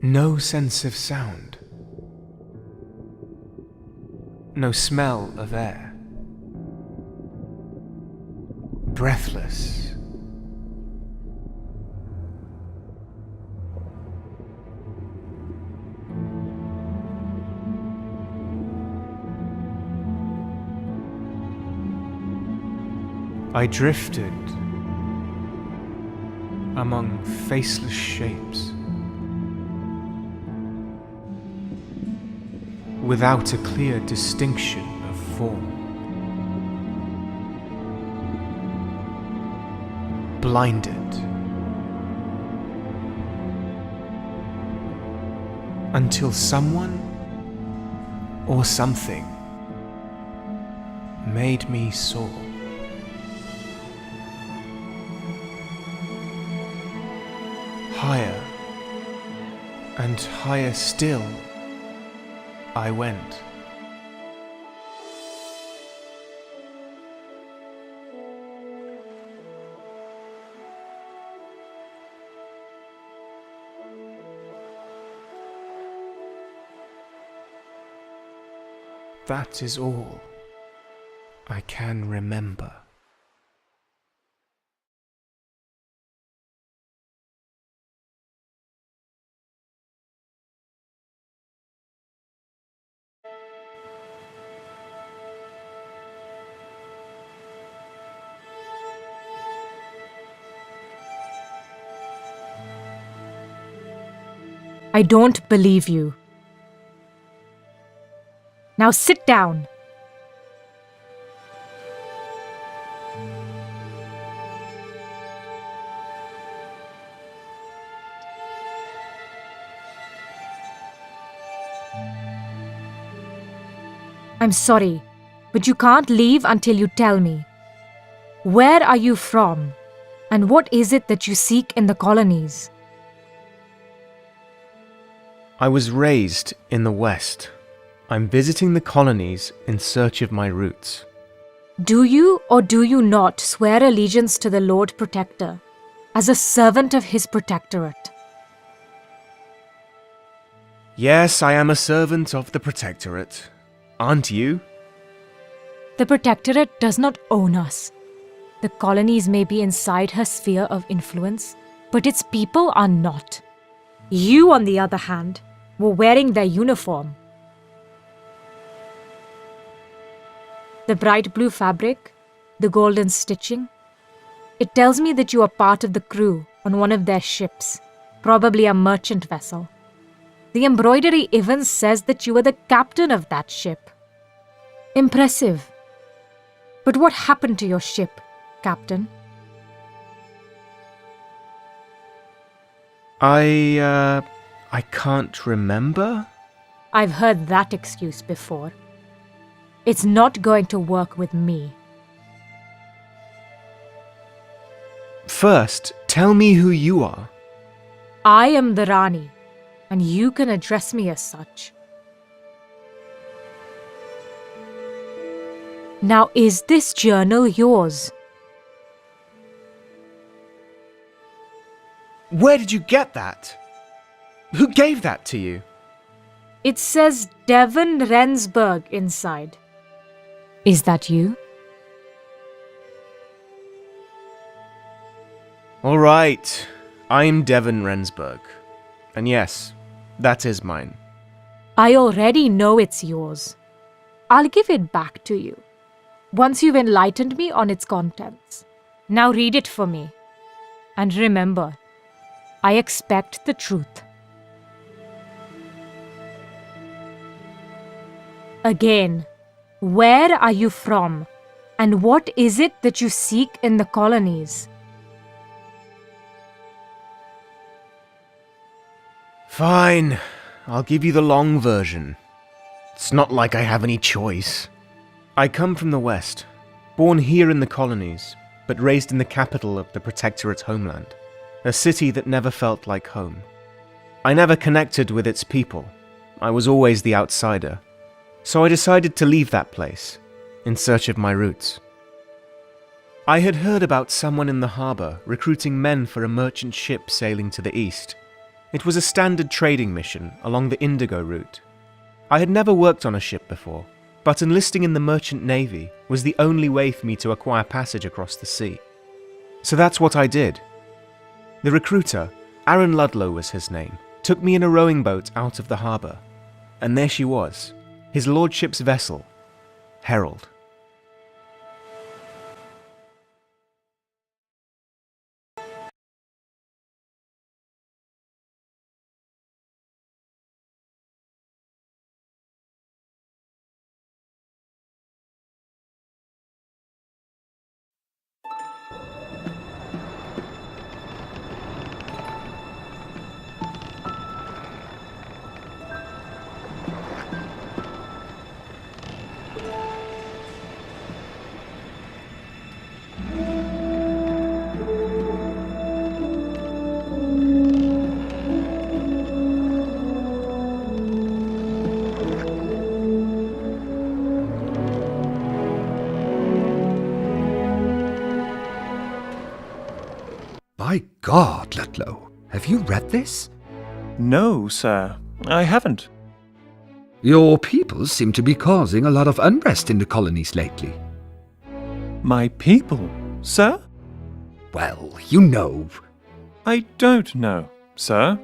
No sense of sound. No smell of air. Breathless. I drifted among faceless shapes, without a clear distinction of form. Blinded until someone or something made me soar. Higher and higher still I went. That is all I can remember. I don't believe you. Now sit down. I'm sorry, but you can't leave until you tell me. Where are you from? And what is it that you seek in the colonies? I was raised in the West. I'm visiting the colonies in search of my roots. Do you or do you not swear allegiance to the Lord Protector as a servant of his protectorate? Yes, I am a servant of the Protectorate. Aren't you? The Protectorate does not own us. The colonies may be inside her sphere of influence, but its people are not. You, on the other hand, were wearing their uniform. The bright blue fabric, the golden stitching. It tells me that you are part of the crew on one of their ships, probably a merchant vessel. The embroidery even says that you are the captain of that ship. Impressive. But what happened to your ship, Captain? I can't remember? I've heard that excuse before. It's not going to work with me. First, tell me who you are. I am the Rani, and you can address me as such. Now, is this journal yours? Where did you get that? Who gave that to you? It says Devon Rensburg inside. Is that you? All right, I'm Devon Rensburg. And yes, that is mine. I already know it's yours. I'll give it back to you, once you've enlightened me on its contents. Now read it for me. And remember, I expect the truth. Again, where are you from? And what is it that you seek in the colonies? Fine, I'll give you the long version. It's not like I have any choice. I come from the West, born here in the colonies, but raised in the capital of the Protectorate's homeland, a city that never felt like home. I never connected with its people. I was always the outsider. So I decided to leave that place, in search of my roots. I had heard about someone in the harbour recruiting men for a merchant ship sailing to the east. It was a standard trading mission along the Indigo route. I had never worked on a ship before, but enlisting in the merchant navy was the only way for me to acquire passage across the sea. So that's what I did. The recruiter, Aaron Ludlow was his name, took me in a rowing boat out of the harbour. And there she was, his lordship's vessel, Herald. My God, Ludlow, have you read this? No, sir, I haven't. Your people seem to be causing a lot of unrest in the colonies lately. My people, sir? Well, you know. I don't know, sir.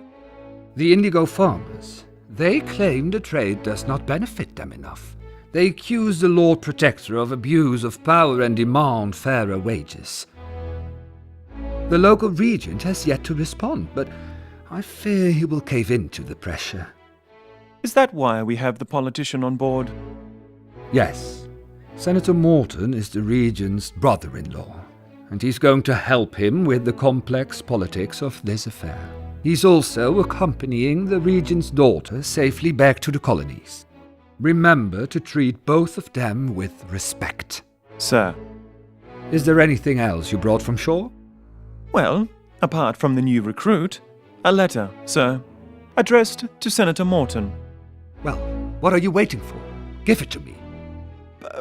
The indigo farmers. They claim the trade does not benefit them enough. They accuse the Lord Protector of abuse of power and demand fairer wages. The local regent has yet to respond, but I fear he will cave into the pressure. Is that why we have the politician on board? Yes. Senator Morton is the regent's brother-in-law, and he's going to help him with the complex politics of this affair. He's also accompanying the regent's daughter safely back to the colonies. Remember to treat both of them with respect. Sir. Is there anything else you brought from shore? Well, apart from the new recruit, a letter, sir, addressed to Senator Morton. Well, what are you waiting for? Give it to me.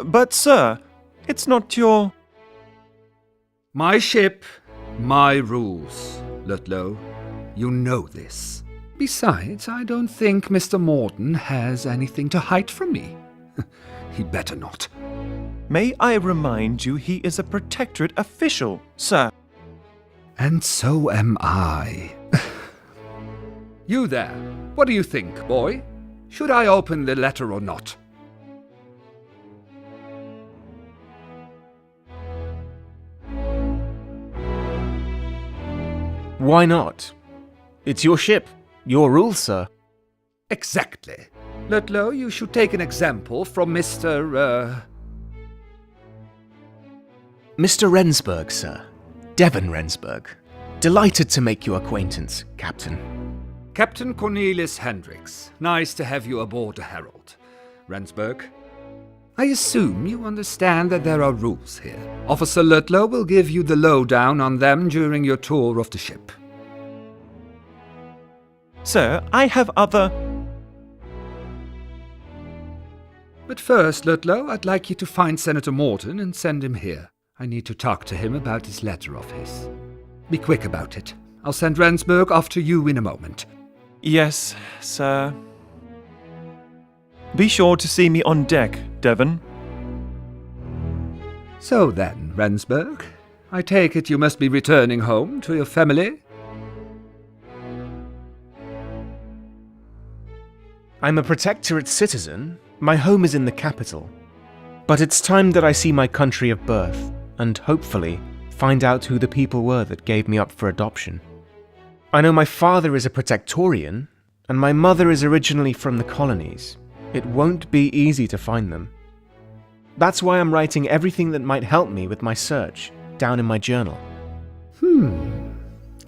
But, sir, it's not your... My ship, my rules, Ludlow. You know this. Besides, I don't think Mr. Morton has anything to hide from me. He better not. May I remind you he is a protectorate official, sir? And so am I. You there, what do you think, boy? Should I open the letter or not? Why not? It's your ship, your rules, sir. Exactly. Ludlow, you should take an example from Mr. Rensburg, sir. Devon Rensburg. Delighted to make your acquaintance, Captain. Captain Cornelius Hendricks. Nice to have you aboard the Herald. Rensburg. I assume you understand that there are rules here. Officer Ludlow will give you the lowdown on them during your tour of the ship. Sir, I have other... But first, Ludlow, I'd like you to find Senator Morton and send him here. I need to talk to him about this letter of his. Be quick about it. I'll send Rensburg after you in a moment. Yes, sir. Be sure to see me on deck, Devon. So then, Rensburg, I take it you must be returning home to your family? I'm a protectorate citizen. My home is in the capital. But it's time that I see my country of birth, and hopefully find out who the people were that gave me up for adoption. I know my father is a protectorian, and my mother is originally from the colonies. It won't be easy to find them. That's why I'm writing everything that might help me with my search down in my journal.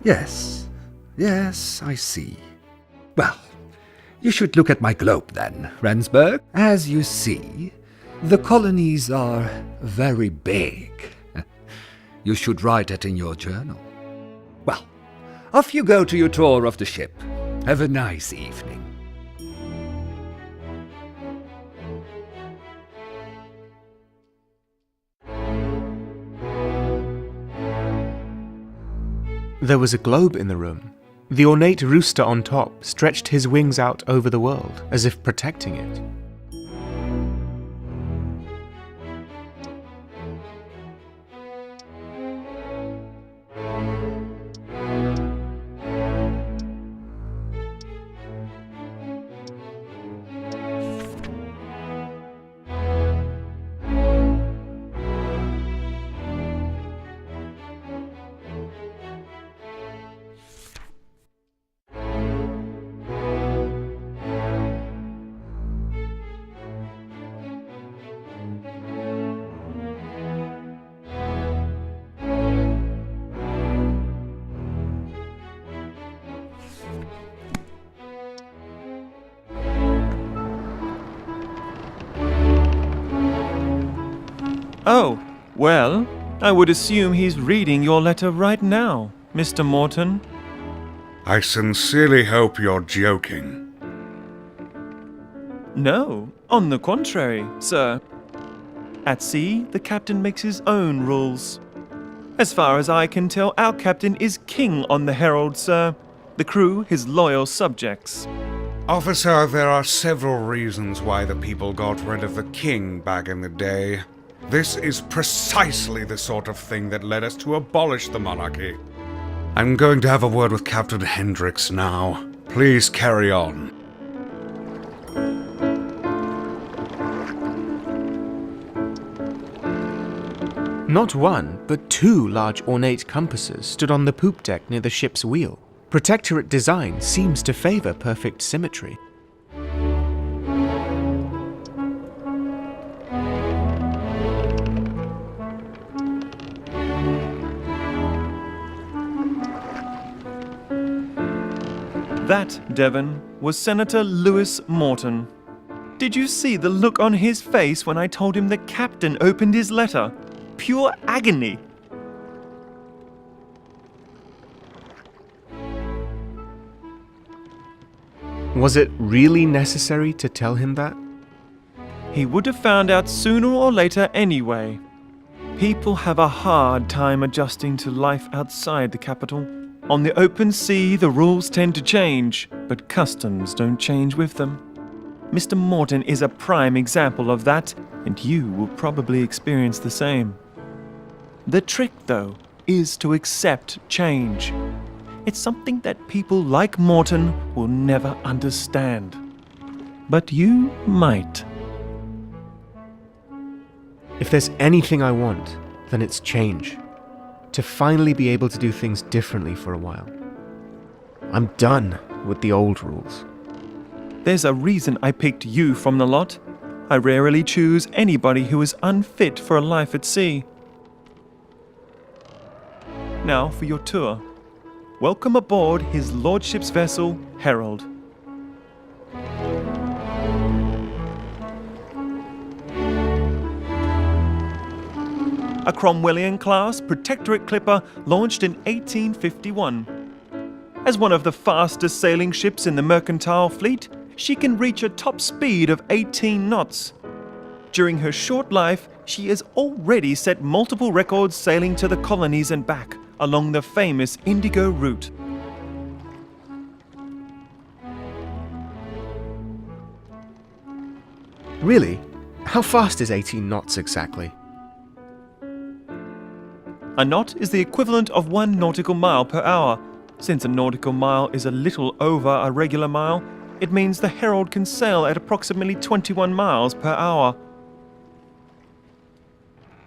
Yes, I see. Well, you should look at my globe then, Rensburg. As you see, the colonies are very big. You should write it in your journal. Well, off you go to your tour of the ship. Have a nice evening. There was a globe in the room, The ornate rooster on top stretched his wings out over the world, as if protecting it. Oh, well, I would assume he's reading your letter right now, Mr. Morton. I sincerely hope you're joking. No, on the contrary, sir. At sea, the captain makes his own rules. As far as I can tell, our captain is king on the Herald, sir. The crew his loyal subjects. Officer, there are several reasons why the people got rid of the king back in the day. This is precisely the sort of thing that led us to abolish the monarchy. I'm going to have a word with Captain Hendricks now. Please carry on. Not one, but two large ornate compasses stood on the poop deck near the ship's wheel. Protectorate design seems to favor perfect symmetry. That, Devon, was Senator Lewis Morton. Did you see the look on his face when I told him the captain opened his letter? Pure agony. Was it really necessary to tell him that? He would have found out sooner or later anyway. People have a hard time adjusting to life outside the capital. On the open sea, the rules tend to change, but customs don't change with them. Mr. Morton is a prime example of that, and you will probably experience the same. The trick, though, is to accept change. It's something that people like Morton will never understand. But you might. If there's anything I want, then it's change. To finally be able to do things differently for a while. I'm done with the old rules. There's a reason I picked you from the lot. I rarely choose anybody who is unfit for a life at sea. Now for your tour. Welcome aboard His Lordship's vessel, Herald. A Cromwellian-class Protectorate clipper launched in 1851. As one of the fastest sailing ships in the mercantile fleet, she can reach a top speed of 18 knots. During her short life, she has already set multiple records sailing to the colonies and back along the famous Indigo route. Really? How fast is 18 knots exactly? A knot is the equivalent of 1 nautical mile per hour. Since a nautical mile is a little over a regular mile, it means the Herald can sail at approximately 21 miles per hour.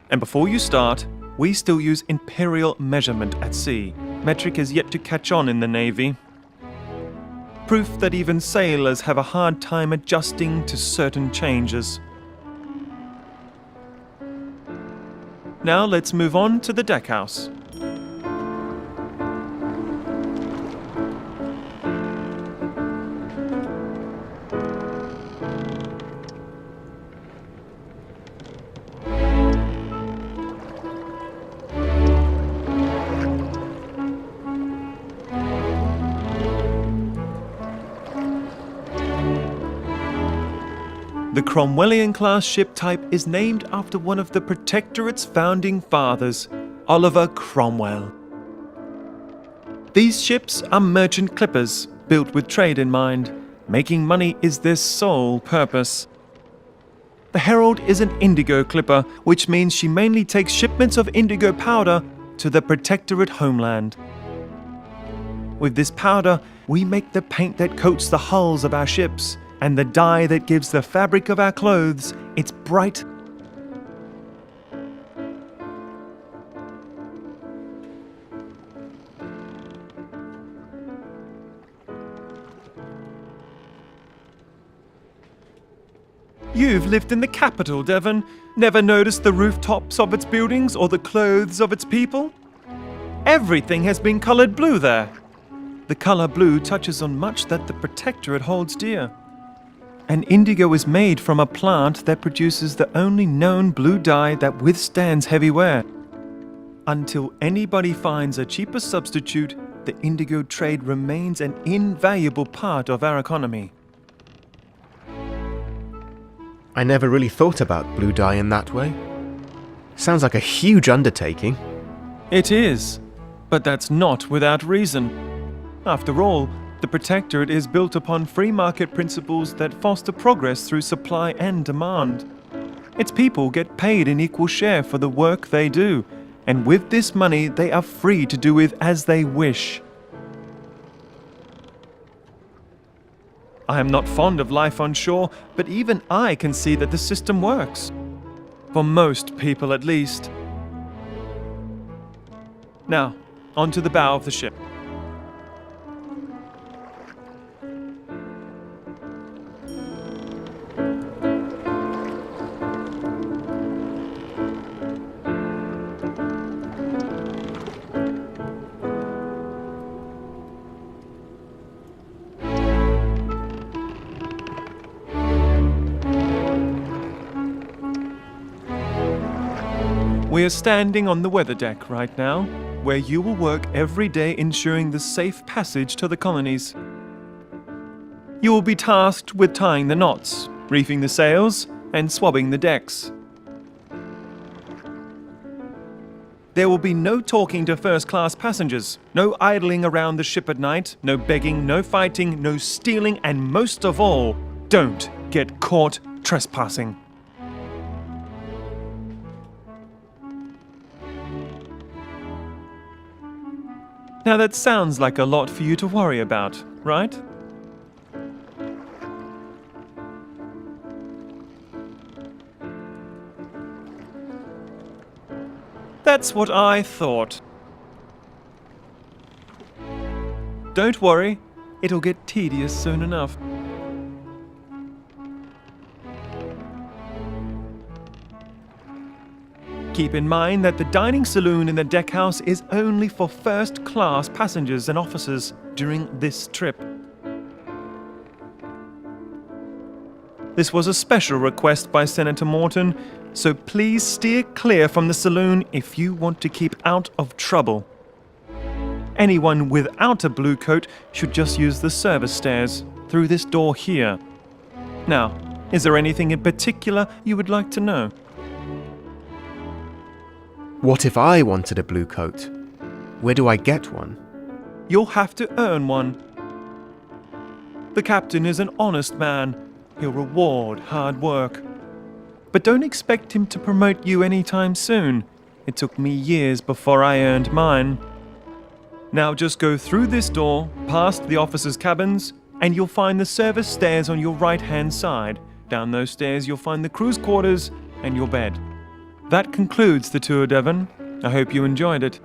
And before you start, we still use imperial measurement at sea. Metric is yet to catch on in the Navy. Proof that even sailors have a hard time adjusting to certain changes. Now let's move on to the deckhouse. The Cromwellian-class ship type is named after one of the Protectorate's founding fathers, Oliver Cromwell. These ships are merchant clippers, built with trade in mind. Making money is their sole purpose. The Herald is an indigo clipper, which means she mainly takes shipments of indigo powder to the Protectorate homeland. With this powder, we make the paint that coats the hulls of our ships, and the dye that gives the fabric of our clothes its bright. You've lived in the capital, Devon. Never noticed the rooftops of its buildings or the clothes of its people? Everything has been coloured blue there. The colour blue touches on much that the Protectorate holds dear. And indigo is made from a plant that produces the only known blue dye that withstands heavy wear. Until anybody finds a cheaper substitute, the indigo trade remains an invaluable part of our economy. I never really thought about blue dye in that way. Sounds like a huge undertaking. It is, but that's not without reason. After all, the Protectorate is built upon free market principles that foster progress through supply and demand. Its people get paid an equal share for the work they do, and with this money they are free to do with as they wish. I am not fond of life on shore, but even I can see that the system works. For most people, at least. Now, onto the bow of the ship. We are standing on the weather deck right now, where you will work every day ensuring the safe passage to the colonies. You will be tasked with tying the knots, reefing the sails, and swabbing the decks. There will be no talking to first-class passengers, no idling around the ship at night, no begging, no fighting, no stealing, and most of all, don't get caught trespassing. Now that sounds like a lot for you to worry about, right? That's what I thought. Don't worry, it'll get tedious soon enough. Keep in mind that the dining saloon in the deckhouse is only for first-class passengers and officers during this trip. This was a special request by Senator Morton, so please steer clear from the saloon if you want to keep out of trouble. Anyone without a blue coat should just use the service stairs through this door here. Now, is there anything in particular you would like to know? What if I wanted a blue coat? Where do I get one? You'll have to earn one. The captain is an honest man. He'll reward hard work. But don't expect him to promote you anytime soon. It took me years before I earned mine. Now just go through this door, past the officers' cabins, and you'll find the service stairs on your right-hand side. Down those stairs you'll find the crew's quarters and your bed. That concludes the tour, Devon. I hope you enjoyed it.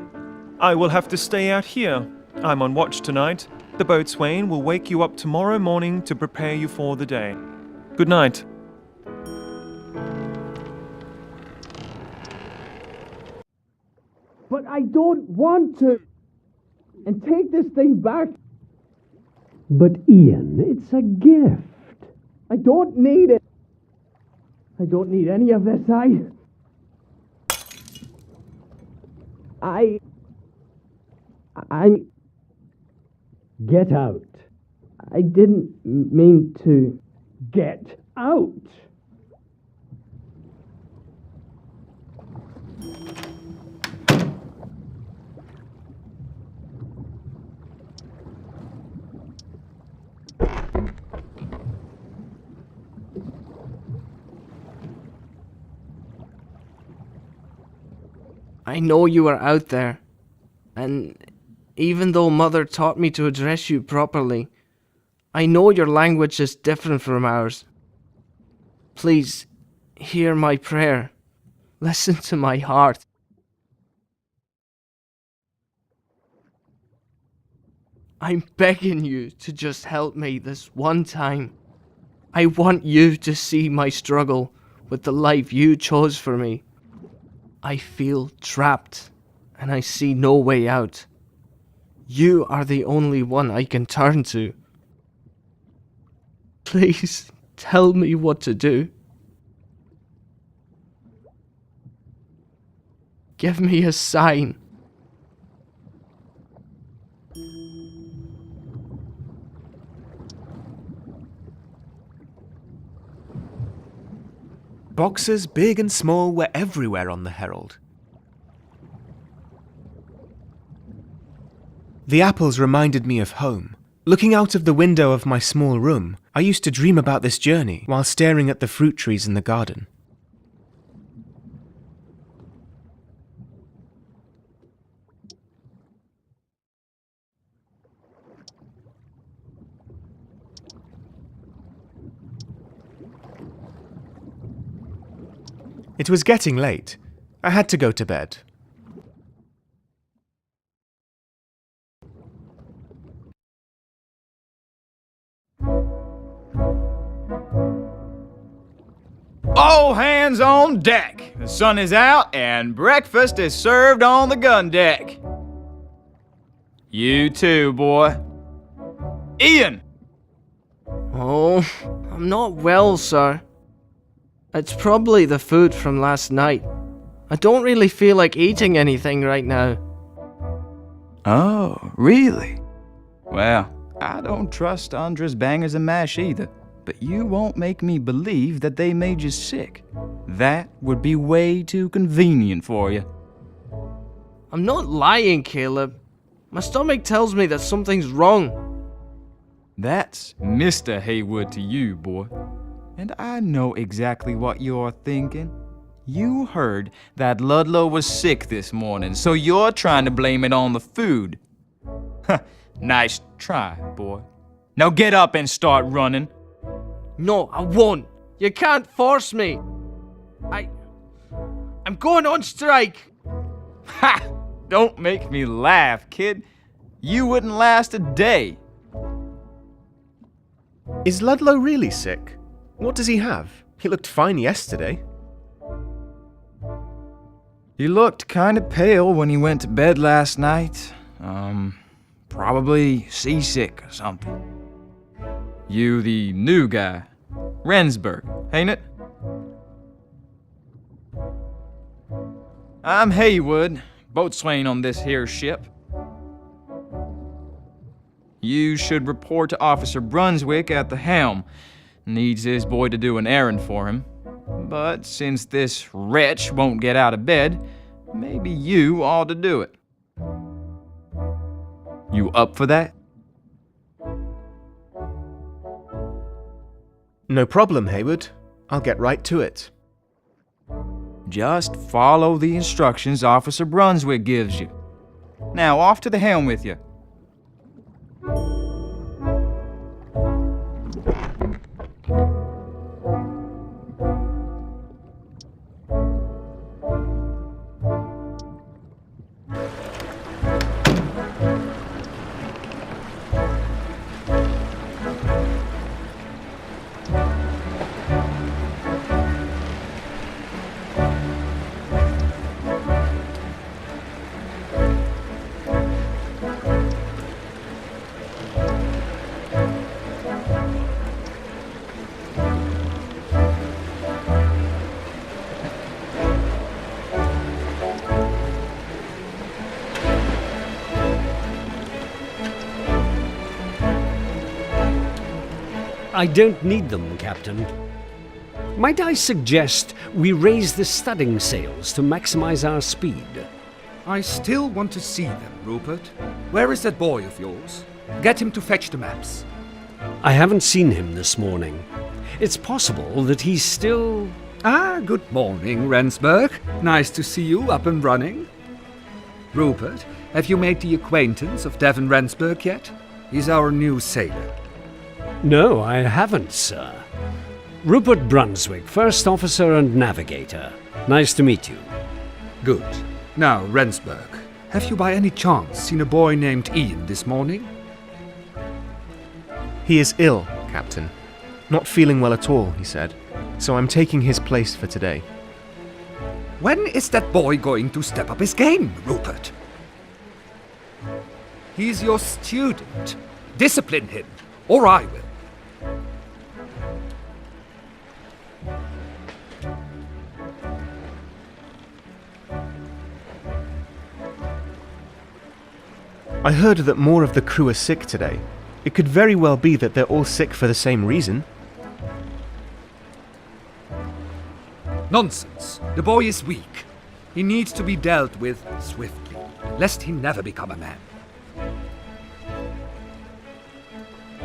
I will have to stay out here. I'm on watch tonight. The boatswain will wake you up tomorrow morning to prepare you for the day. Good night. But I don't want to. And take this thing back. But Ian, it's a gift. I don't need it. I don't need any of this. Get out. I didn't mean to. Get out. I know you are out there, and even though Mother taught me to address you properly, I know your language is different from ours. Please, hear my prayer. Listen to my heart. I'm begging you to just help me this one time. I want you to see my struggle with the life you chose for me. I feel trapped, and I see no way out. You are the only one I can turn to. Please, tell me what to do. Give me a sign. Boxes, big and small, were everywhere on the Herald. The apples reminded me of home. Looking out of the window of my small room, I used to dream about this journey while staring at the fruit trees in the garden. It was getting late. I had to go to bed. All hands on deck. The sun is out and breakfast is served on the gun deck. You too, boy. Ian! Oh, I'm not well, sir. It's probably the food from last night. I don't really feel like eating anything right now. Oh, really? Well, I don't trust Andres bangers and mash either, but you won't make me believe that they made you sick. That would be way too convenient for you. I'm not lying, Caleb. My stomach tells me that something's wrong. That's Mr. Haywood to you, boy. And I know exactly what you're thinking. You heard that Ludlow was sick this morning, so you're trying to blame it on the food. Nice try, boy. Now get up and start running. No, I won't. You can't force me. I'm going on strike. Ha! Don't make me laugh, kid. You wouldn't last a day. Is Ludlow really sick? What does he have? He looked fine yesterday. He looked kinda pale when he went to bed last night. Probably seasick or something. You the new guy. Rensburg, ain't it? I'm Haywood, boatswain on this here ship. You should report to Officer Brunswick at the helm. Needs his boy to do an errand for him. But since this wretch won't get out of bed, maybe you ought to do it. You up for that? No problem, Haywood. I'll get right to it. Just follow the instructions Officer Brunswick gives you. Now, off to the helm with you. I don't need them, Captain. Might I suggest we raise the studding sails to maximize our speed? I still want to see them, Rupert. Where is that boy of yours? Get him to fetch the maps. I haven't seen him this morning. It's possible that he's still... Ah, good morning, Rensburg. Nice to see you up and running. Rupert, have you made the acquaintance of Devon Rensburg yet? He's our new sailor. No, I haven't, sir. Rupert Brunswick, first officer and navigator. Nice to meet you. Good. Now, Rensburg, have you by any chance seen a boy named Ian this morning? He is ill, Captain. Not feeling well at all, he said. So I'm taking his place for today. When is that boy going to step up his game, Rupert? He's your student. Discipline him, or I will. I heard that more of the crew are sick today. It could very well be that they're all sick for the same reason. Nonsense. The boy is weak. He needs to be dealt with swiftly, lest he never become a man.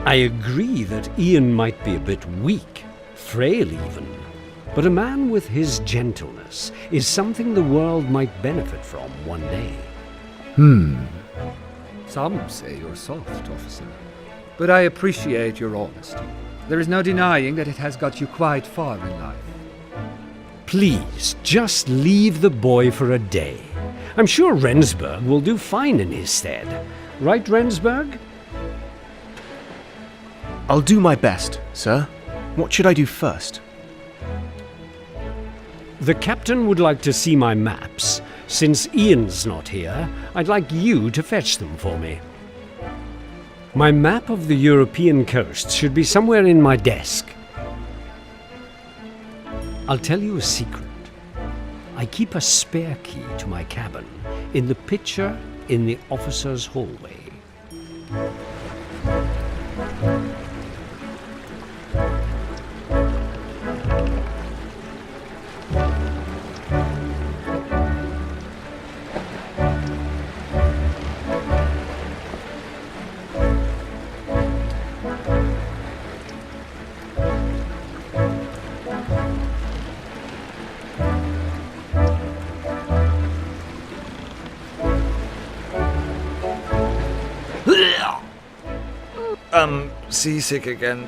I agree that Ian might be a bit weak, frail even. But a man with his gentleness is something the world might benefit from one day. Some say you're soft, officer. But I appreciate your honesty. There is no denying that it has got you quite far in life. Please, just leave the boy for a day. I'm sure Rensburg will do fine in his stead. Right, Rensburg? I'll do my best, sir. What should I do first? The captain would like to see my maps. Since Ian's not here, I'd like you to fetch them for me. My map of the European coast should be somewhere in my desk. I'll tell you a secret. I keep a spare key to my cabin in the picture in the officer's hallway. Seasick again.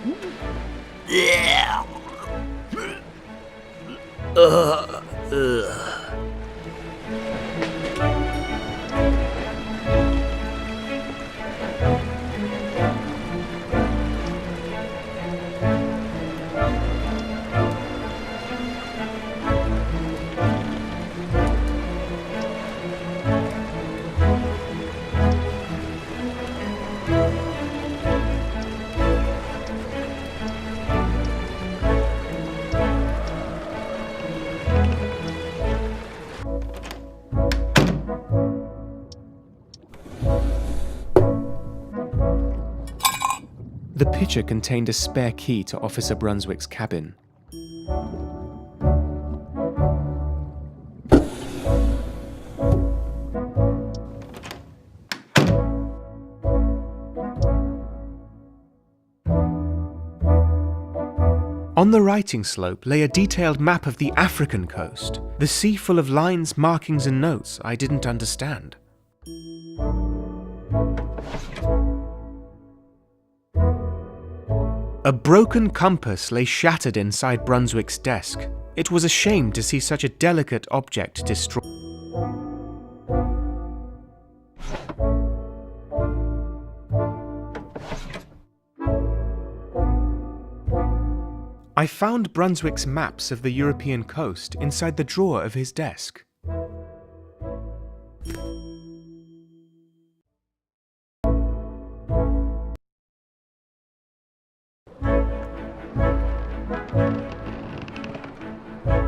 The picture contained a spare key to Officer Brunswick's cabin. On the writing slope lay a detailed map of the African coast, the sea full of lines, markings and notes I didn't understand. A broken compass lay shattered inside Brunswick's desk. It was a shame to see such a delicate object destroyed. I found Brunswick's maps of the European coast inside the drawer of his desk.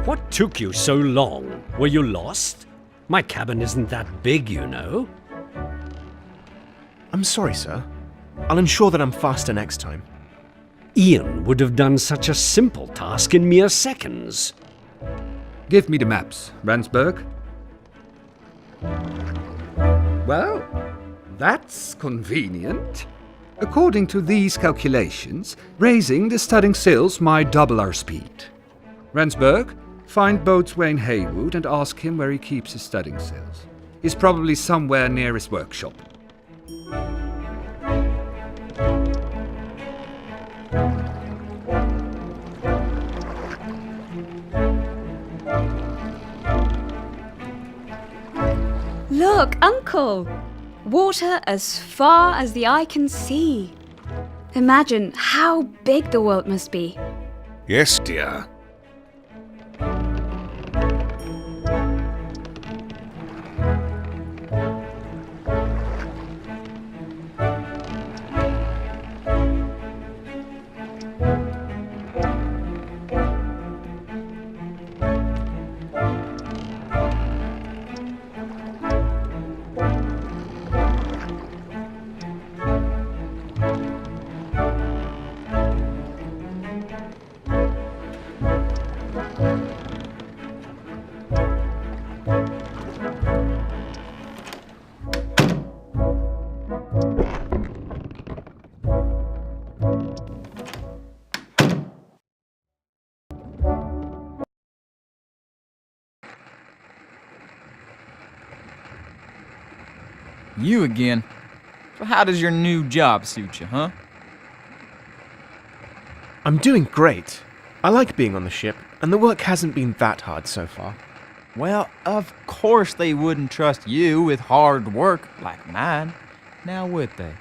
What took you so long? Were you lost? My cabin isn't that big, you know. I'm sorry, sir. I'll ensure that I'm faster next time. Ian would have done such a simple task in mere seconds. Give me the maps, Rensburg. Well, that's convenient. According to these calculations, raising the studding sails might double our speed. Rensburg, find boatswain Haywood and ask him where he keeps his studding sails. is probably somewhere near his workshop. Look, Uncle! Water as far as the eye can see. Imagine how big the world must be. Yes, dear. You again? So how does your new job suit you, huh? I'm doing great. I like being on the ship, and the work hasn't been that hard so far. Well, of course they wouldn't trust you with hard work like mine. Now would they?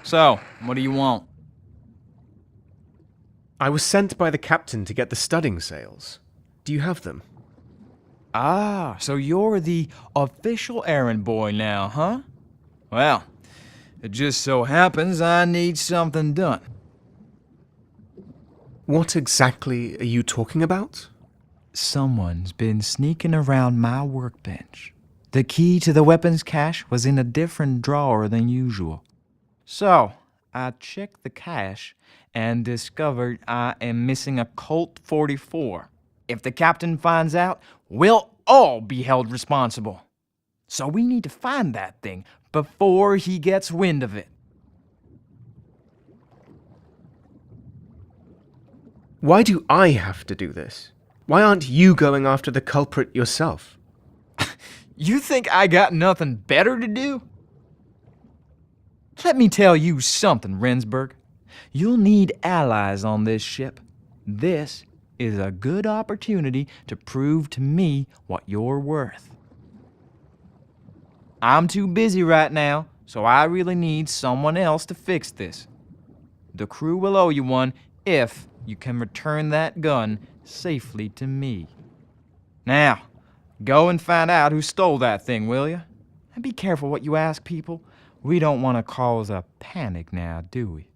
So, what do you want? I was sent by the captain to get the studding sails. Do you have them? Ah, so you're the official errand boy now, huh? Well, it just so happens I need something done. What exactly are you talking about? Someone's been sneaking around my workbench. The key to the weapons cache was in a different drawer than usual. So, I checked the cache and discovered I am missing a Colt 44. If the captain finds out, we'll all be held responsible. So we need to find that thing before he gets wind of it. Why do I have to do this? Why aren't you going after the culprit yourself? You think I got nothing better to do? Let me tell you something, Rendsburg. You'll need allies on this ship. This is a good opportunity to prove to me what you're worth. I'm too busy right now, so I really need someone else to fix this. The crew will owe you one if you can return that gun safely to me. Now, go and find out who stole that thing, will you? And be careful what you ask people. We don't want to cause a panic now, do we?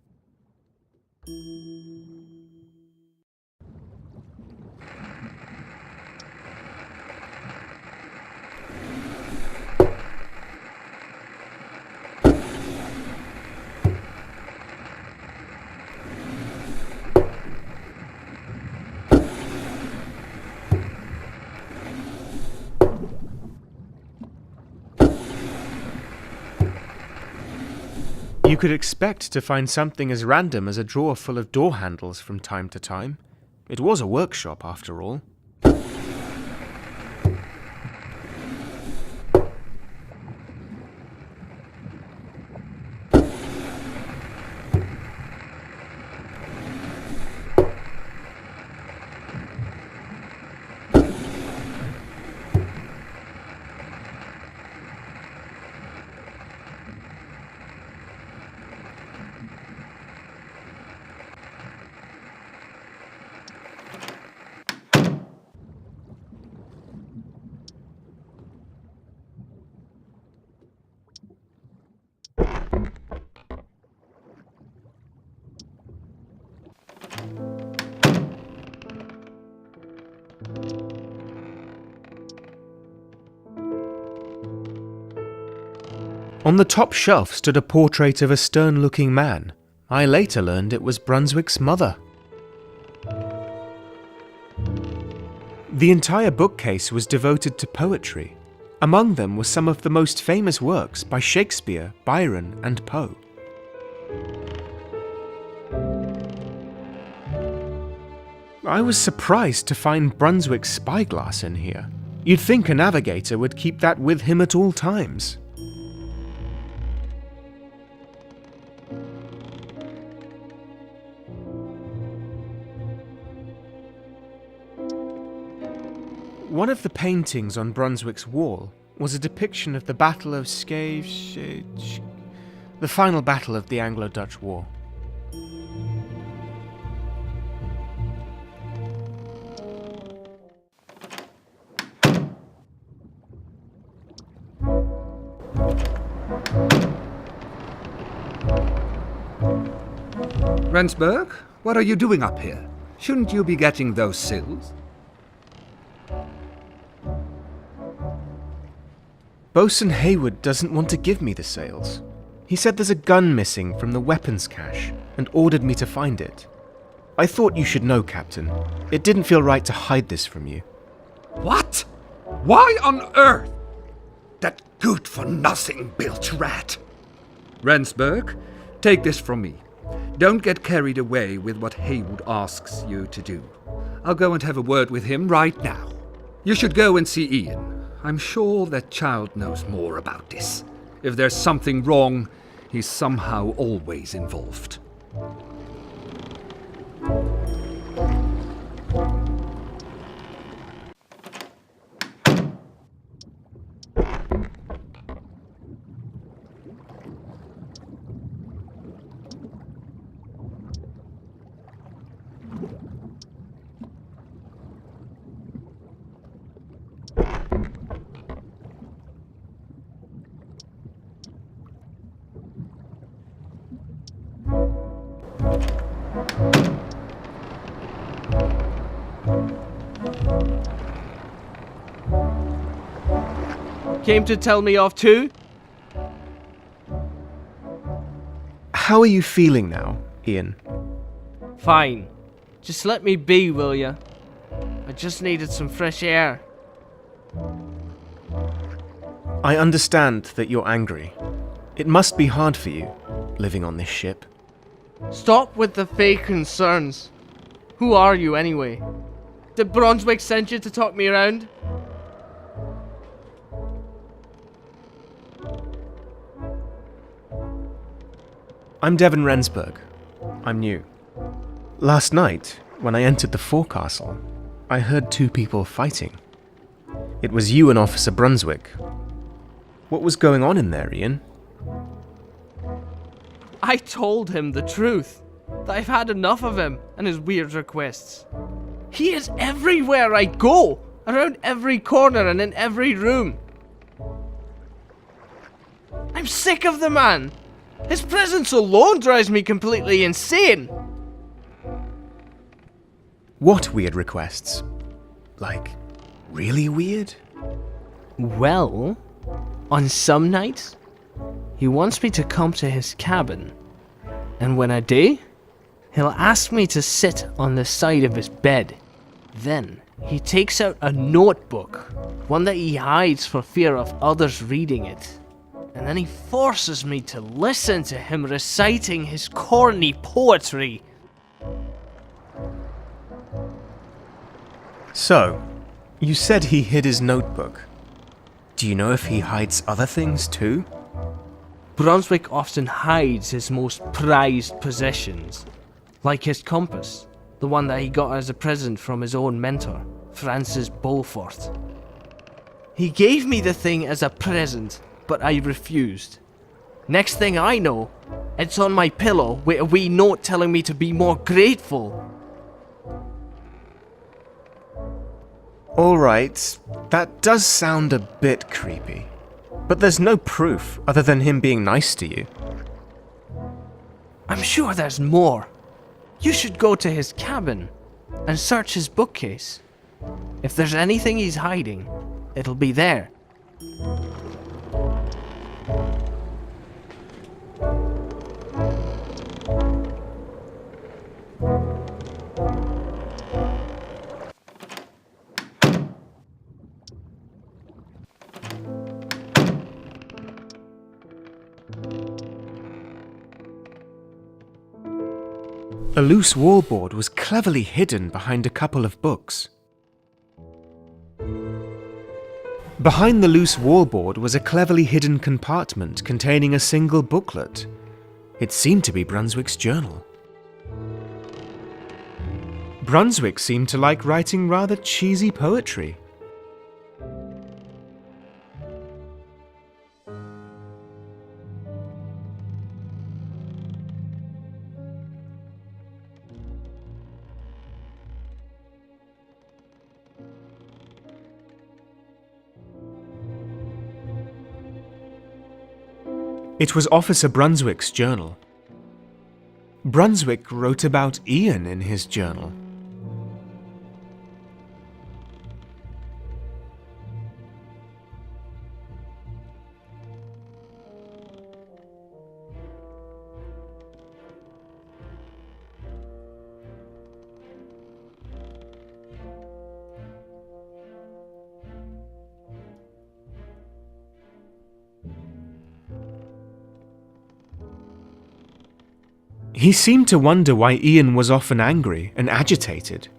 You could expect to find something as random as a drawer full of door handles from time to time. It was a workshop, after all. On the top shelf stood a portrait of a stern-looking man. I later learned it was Brunswick's mother. The entire bookcase was devoted to poetry. Among them were some of the most famous works by Shakespeare, Byron, and Poe. I was surprised to find Brunswick's spyglass in here. You'd think a navigator would keep that with him at all times. One of the paintings on Brunswick's wall was a depiction of the Battle of the final battle of the Anglo-Dutch War. Rensburg, what are you doing up here? Shouldn't you be getting those sills? Bosun Haywood doesn't want to give me the sails. He said there's a gun missing from the weapons cache and ordered me to find it. I thought you should know, Captain. It didn't feel right to hide this from you. What? Why on earth? That good-for-nothing bilge rat. Rensburg, take this from me. Don't get carried away with what Haywood asks you to do. I'll go and have a word with him right now. You should go and see Ian. I'm sure that child knows more about this. If there's something wrong, he's somehow always involved. Came to tell me off too? How are you feeling now, Ian? Fine. Just let me be, will ya? I just needed some fresh air. I understand that you're angry. It must be hard for you, living on this ship. Stop with the fake concerns. Who are you anyway? Did Brunswick send you to talk me around? I'm Devon Rensburg. I'm new. Last night, when I entered the forecastle, I heard two people fighting. It was you and Officer Brunswick. What was going on in there, Ian? I told him the truth. That I've had enough of him and his weird requests. He is everywhere I go, around every corner and in every room. I'm sick of the man. His presence alone drives me completely insane. What weird requests? Like, really weird? Well, on some nights, he wants me to come to his cabin. And when I do, he'll ask me to sit on the side of his bed. Then, he takes out a notebook, one that he hides for fear of others reading it. And then he forces me to listen to him reciting his corny poetry. So, you said he hid his notebook. Do you know if he hides other things too? Brunswick often hides his most prized possessions, like his compass, the one that he got as a present from his own mentor, Francis Beaufort. He gave me the thing as a present, but I refused. Next thing I know, it's on my pillow with a wee note telling me to be more grateful. Alright, that does sound a bit creepy. But there's no proof other than him being nice to you. I'm sure there's more. You should go to his cabin and search his bookcase. If there's anything he's hiding, it'll be there. A loose wallboard was cleverly hidden behind a couple of books. Behind the loose wallboard was a cleverly hidden compartment containing a single booklet. It seemed to be Brunswick's journal. Brunswick seemed to like writing rather cheesy poetry. It was Officer Brunswick's journal. Brunswick wrote about Ian in his journal. He seemed to wonder why Ian was often angry and agitated,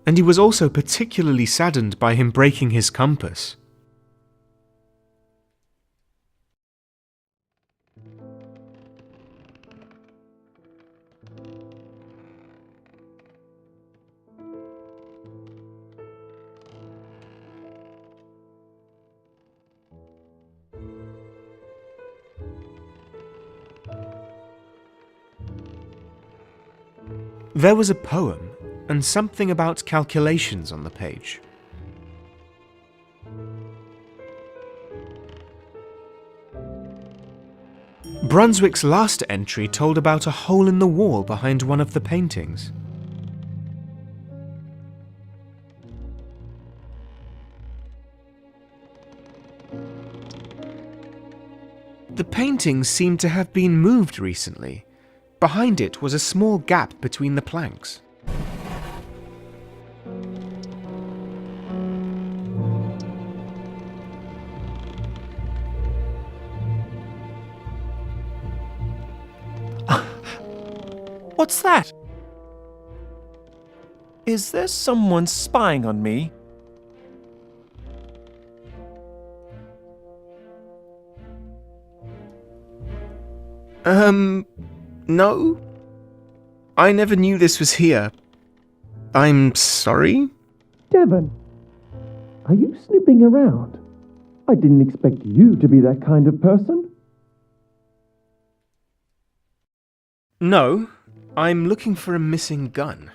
and he was also particularly saddened by him breaking his compass. There was a poem and something about calculations on the page. Brunswick's last entry told about a hole in the wall behind one of the paintings. The painting seemed to have been moved recently. Behind it was a small gap between the planks. What's that? Is there someone spying on me? No. I never knew this was here. I'm sorry? Devon, are you snooping around? I didn't expect you to be that kind of person. No, I'm looking for a missing gun,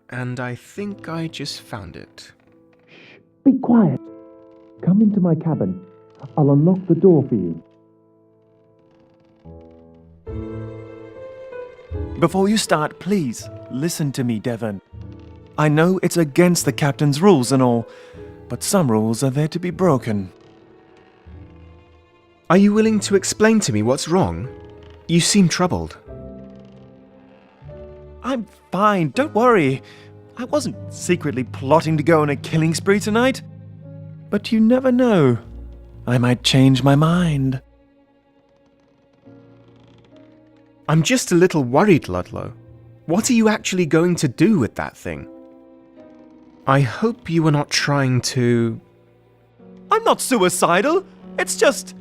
and I think I just found it. Shh, be quiet. Come into my cabin. I'll unlock the door for you. Before you start, please, listen to me, Devon. I know it's against the captain's rules and all, but some rules are there to be broken. Are you willing to explain to me what's wrong? You seem troubled. I'm fine, don't worry. I wasn't secretly plotting to go on a killing spree tonight. But you never know. I might change my mind. I'm just a little worried, Ludlow. What are you actually going to do with that thing? I hope you were not trying to... I'm not suicidal. It's just...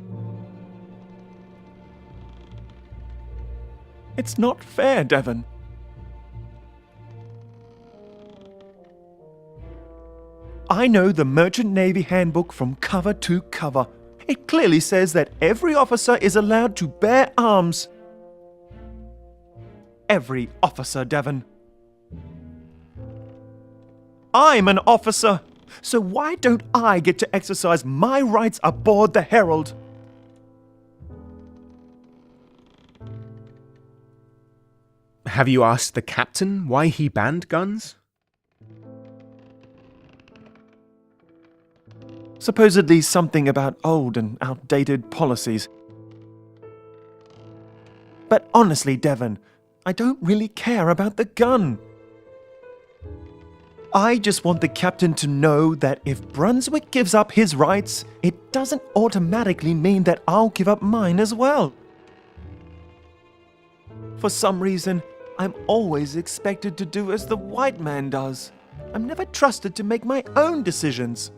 It's not fair, Devon. I know the Merchant Navy Handbook from cover to cover. It clearly says that every officer is allowed to bear arms. Every officer, Devon. I'm an officer, so why don't I get to exercise my rights aboard the Herald? Have you asked the captain why he banned guns? Supposedly something about old and outdated policies. But honestly, Devon, I don't really care about the gun. I just want the captain to know that if Brunswick gives up his rights, it doesn't automatically mean that I'll give up mine as well. For some reason, I'm always expected to do as the white man does. I'm never trusted to make my own decisions.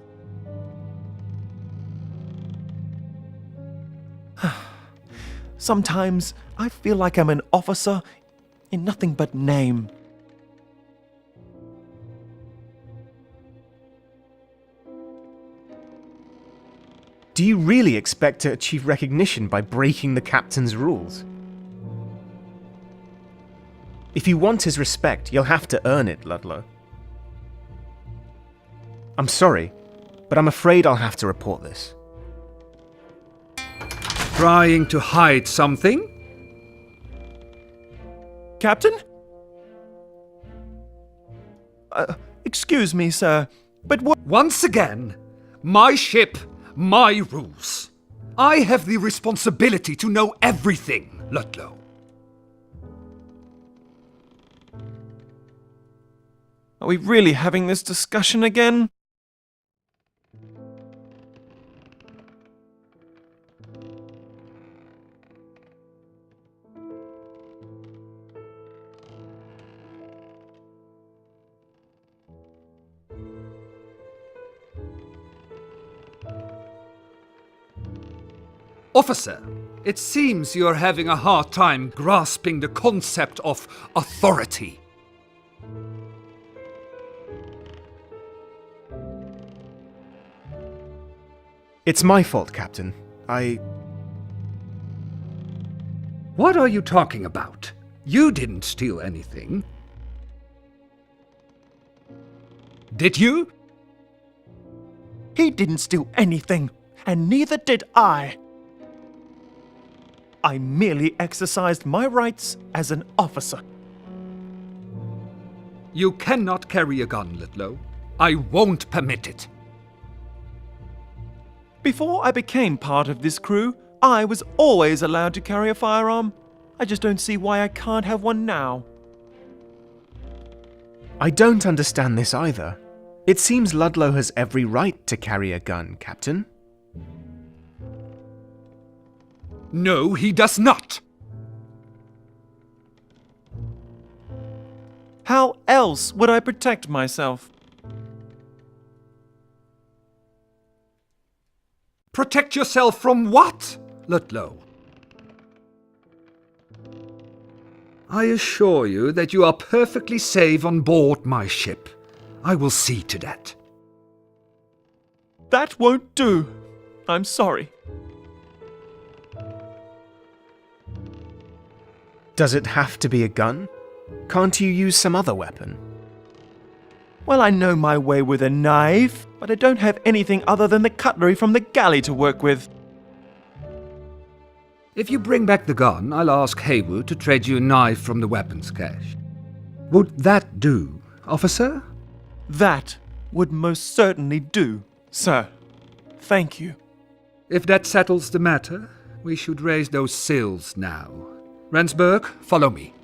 Sometimes I feel like I'm an officer in nothing but name. Do you really expect to achieve recognition by breaking the captain's rules? If you want his respect, you'll have to earn it, Ludlow. I'm sorry, but I'm afraid I'll have to report this. Trying to hide something? Captain? Excuse me, sir, but what— Once again, my ship, my rules. I have the responsibility to know everything, Ludlow. Are we really having this discussion again? Officer, it seems you're having a hard time grasping the concept of authority. It's my fault, Captain. What are you talking about? You didn't steal anything. Did you? He didn't steal anything, and neither did I. I merely exercised my rights as an officer. You cannot carry a gun, Ludlow. I won't permit it. Before I became part of this crew, I was always allowed to carry a firearm. I just don't see why I can't have one now. I don't understand this either. It seems Ludlow has every right to carry a gun, Captain. No, he does not. How else would I protect myself? Protect yourself from what, Ludlow? I assure you that you are perfectly safe on board my ship. I will see to that. That won't do. I'm sorry. Does it have to be a gun? Can't you use some other weapon? Well, I know my way with a knife, but I don't have anything other than the cutlery from the galley to work with. If you bring back the gun, I'll ask Haywood to trade you a knife from the weapons cache. Would that do, officer? That would most certainly do, sir. Thank you. If that settles the matter, we should raise those sails now. Rensburg, follow me.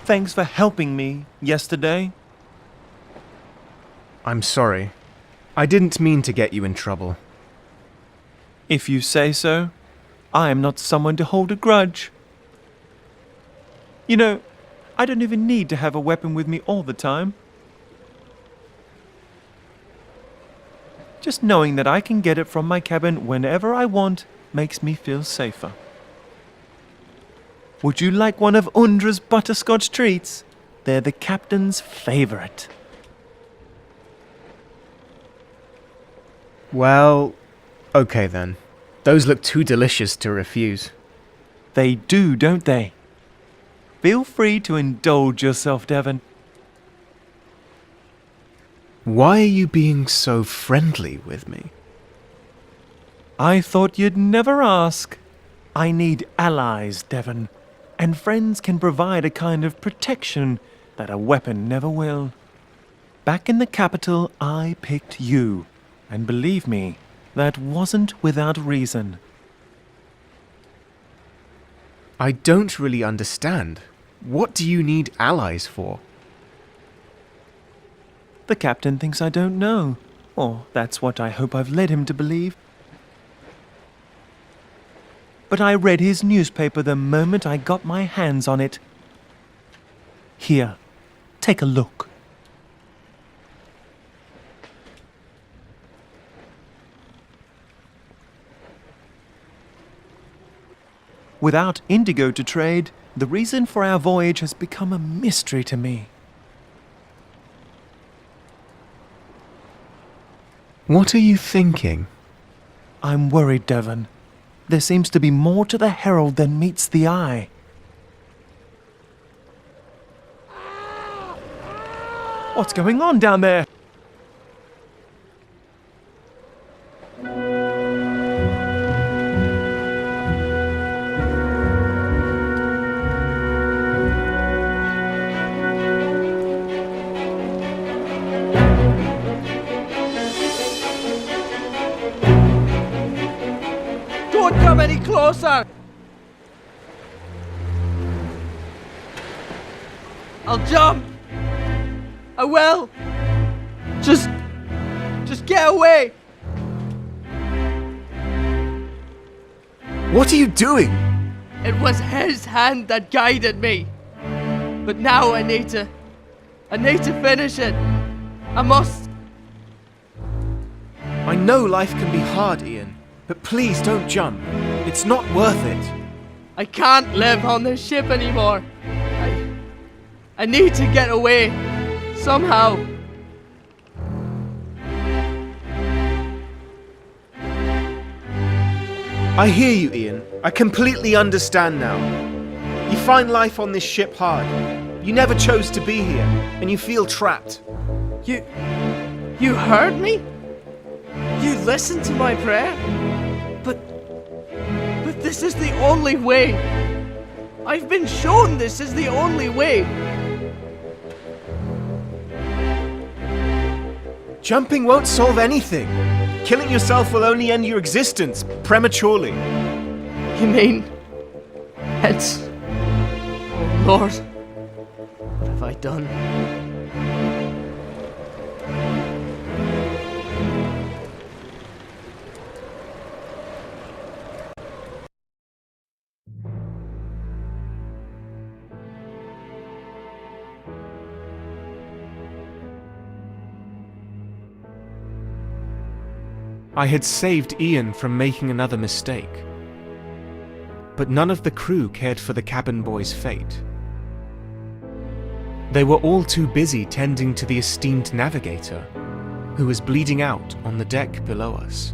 Thanks for helping me yesterday. I'm sorry. I didn't mean to get you in trouble. If you say so, I am not someone to hold a grudge. You know, I don't even need to have a weapon with me all the time. Just knowing that I can get it from my cabin whenever I want makes me feel safer. Would you like one of Undra's butterscotch treats? They're the captain's favorite. Well, okay then. Those look too delicious to refuse. They do, don't they? Feel free to indulge yourself, Devon. Why are you being so friendly with me? I thought you'd never ask. I need allies, Devon. And friends can provide a kind of protection that a weapon never will. Back in the capital, I picked you. And believe me, That wasn't without reason. I don't really understand. What do you need allies for? The captain thinks I don't know. Or that's what I hope I've led him to believe. But I read his newspaper the moment I got my hands on it. Here, take a look. Without indigo to trade, the reason for our voyage has become a mystery to me. What are you thinking? I'm worried, Devon. There seems to be more to the Herald than meets the eye. What's going on down there? Don't come any closer! I'll jump! I will! Just get away! What are you doing? It was his hand that guided me. But now I need to finish it. I must. I know life can be hard, Ian, but please don't jump. It's not worth it. I can't live on this ship anymore. I need to get away. Somehow. I hear you, Ian. I completely understand now. You find life on this ship hard. You never chose to be here, and you feel trapped. You heard me? You listened to my prayer? But this is the only way. I've been shown this is the only way. Jumping won't solve anything. Killing yourself will only end your existence prematurely. You mean it's... Oh Lord, what have I done? I had saved Ian from making another mistake. But none of the crew cared for the cabin boy's fate. They were all too busy tending to the esteemed navigator, who was bleeding out on the deck below us.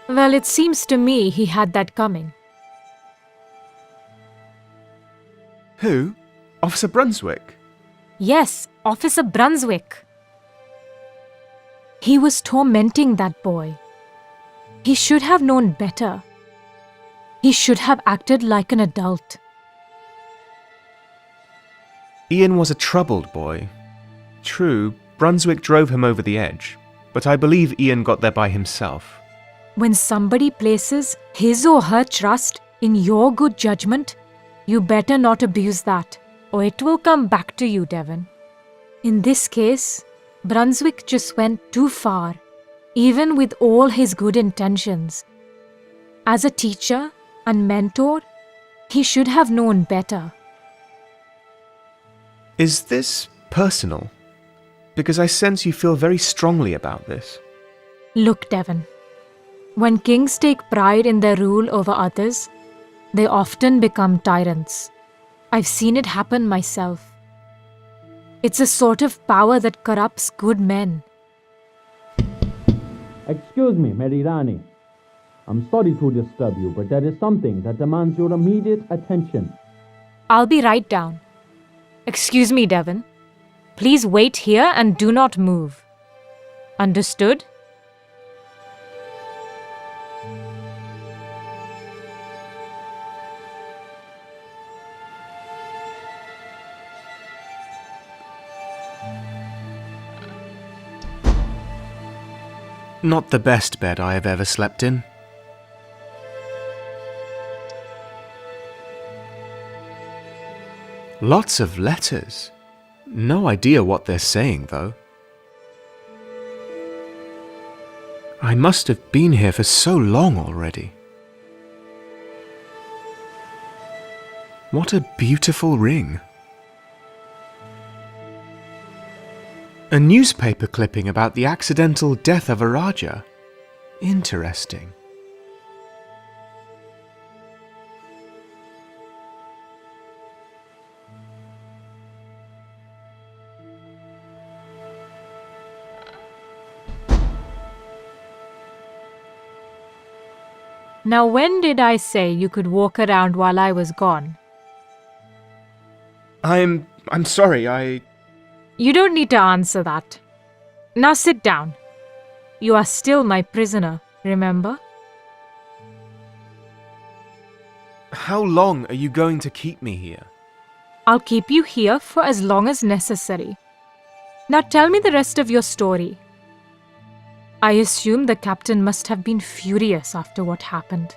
Well, it seems to me he had that coming. Who? Officer Brunswick? Yes, Officer Brunswick. He was tormenting that boy. He should have known better. He should have acted like an adult. Ian was a troubled boy. True, Brunswick drove him over the edge, but I believe Ian got there by himself. When somebody places his or her trust in your good judgment, you better not abuse that, or it will come back to you, Devon. In this case, Brunswick just went too far, even with all his good intentions. As a teacher and mentor, he should have known better. Is this personal? Because I sense you feel very strongly about this. Look, Devon. When kings take pride in their rule over others, they often become tyrants. I've seen it happen myself. It's a sort of power that corrupts good men. Excuse me, Mary Rani. I'm sorry to disturb you, but there is something that demands your immediate attention. I'll be right down. Excuse me, Devon. Please wait here and do not move. Understood? Not the best bed I have ever slept in. Lots of letters. No idea what they're saying, though. I must have been here for so long already. What a beautiful ring. A newspaper clipping about the accidental death of a Raja. Interesting. Now, when did I say you could walk around while I was gone? I'm sorry, You don't need to answer that. Now sit down. You are still my prisoner, remember? How long are you going to keep me here? I'll keep you here for as long as necessary. Now tell me the rest of your story. I assume the captain must have been furious after what happened.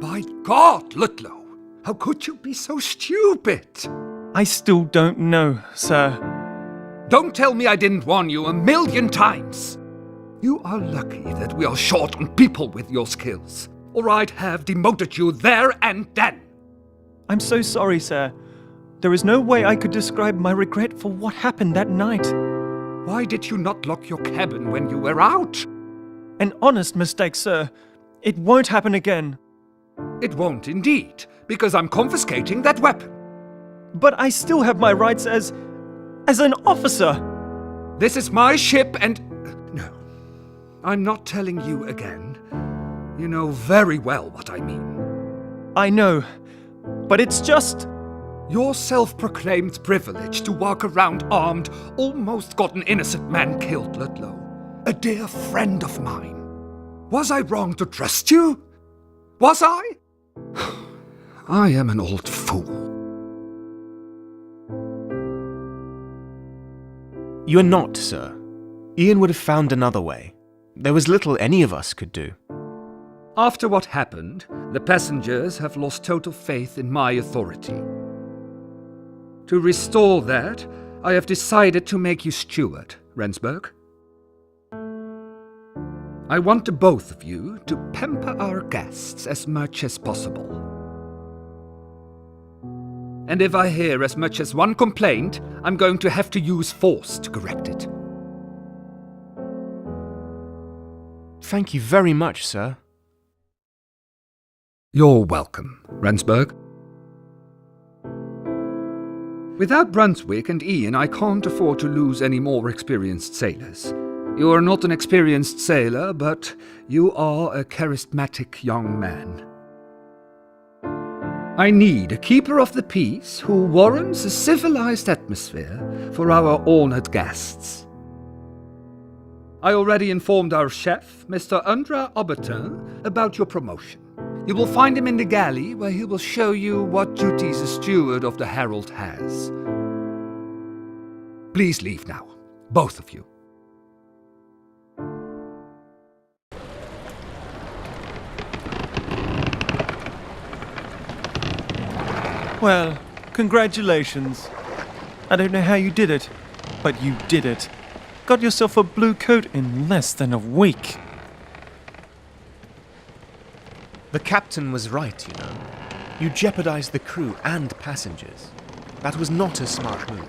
By God, Ludlow! How could you be so stupid? I still don't know, sir. Don't tell me I didn't warn you 1,000,000 times! You are lucky that we are short on people with your skills, or I'd have demoted you there and then. I'm so sorry, sir. There is no way I could describe my regret for what happened that night. Why did you not lock your cabin when you were out? An honest mistake, sir. It won't happen again. It won't indeed, because I'm confiscating that weapon. But I still have my rights as an officer. This is my ship and... No, I'm not telling you again. You know very well what I mean. I know, but it's just... Your self-proclaimed privilege to walk around armed almost got an innocent man killed, Ludlow. A dear friend of mine. Was I wrong to trust you? Was I? I am an old fool. You are not, sir. Ian would have found another way. There was little any of us could do. After what happened, the passengers have lost total faith in my authority. To restore that, I have decided to make you steward, Rensburg. I want the both of you to pamper our guests as much as possible. And if I hear as much as one complaint, I'm going to have to use force to correct it. Thank you very much, sir. You're welcome, Rensburg. Without Brunswick and Ian, I can't afford to lose any more experienced sailors. You are not an experienced sailor, but you are a charismatic young man. I need a keeper of the peace who warrants a civilized atmosphere for our honored guests. I already informed our chef, Mr. Andra Aubertin, about your promotion. You will find him in the galley, where he will show you what duties a steward of the Herald has. Please leave now, both of you. Well, congratulations. I don't know how you did it, but you did it. Got yourself a blue coat in less than a week. The captain was right, you know. You jeopardized the crew and passengers. That was not a smart move.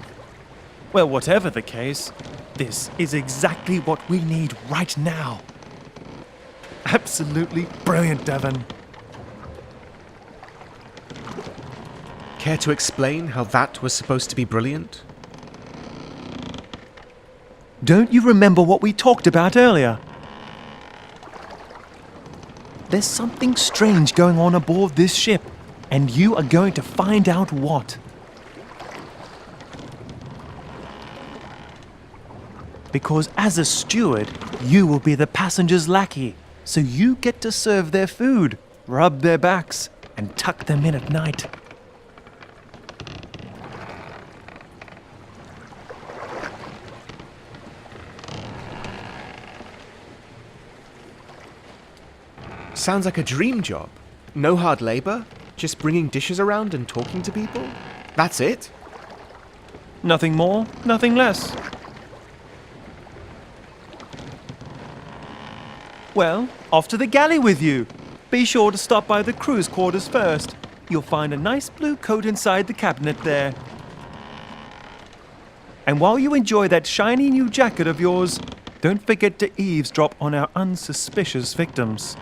Well, whatever the case, this is exactly what we need right now. Absolutely brilliant, Devon. Care to explain how that was supposed to be brilliant? Don't you remember what we talked about earlier? There's something strange going on aboard this ship, and you are going to find out what. Because as a steward, you will be the passenger's lackey, so you get to serve their food, rub their backs, and tuck them in at night. Sounds like a dream job. No hard labor, just bringing dishes around and talking to people. That's it? Nothing more, nothing less. Well, off to the galley with you. Be sure to stop by the crew's quarters first. You'll find a nice blue coat inside the cabinet there. And while you enjoy that shiny new jacket of yours, don't forget to eavesdrop on our unsuspicious victims.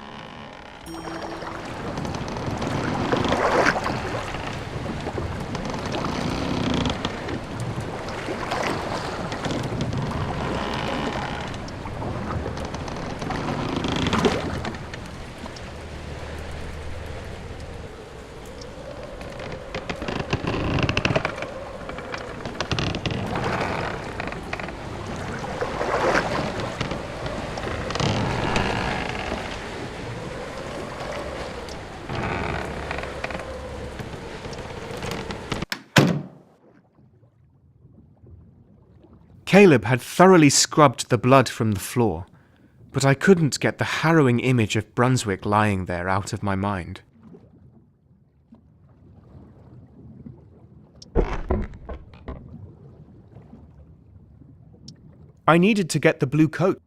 Caleb had thoroughly scrubbed the blood from the floor, but I couldn't get the harrowing image of Brunswick lying there out of my mind. I needed to get the blue coat.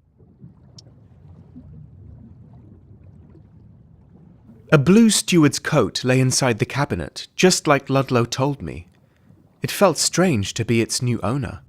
A blue steward's coat lay inside the cabinet, just like Ludlow told me. It felt strange to be its new owner.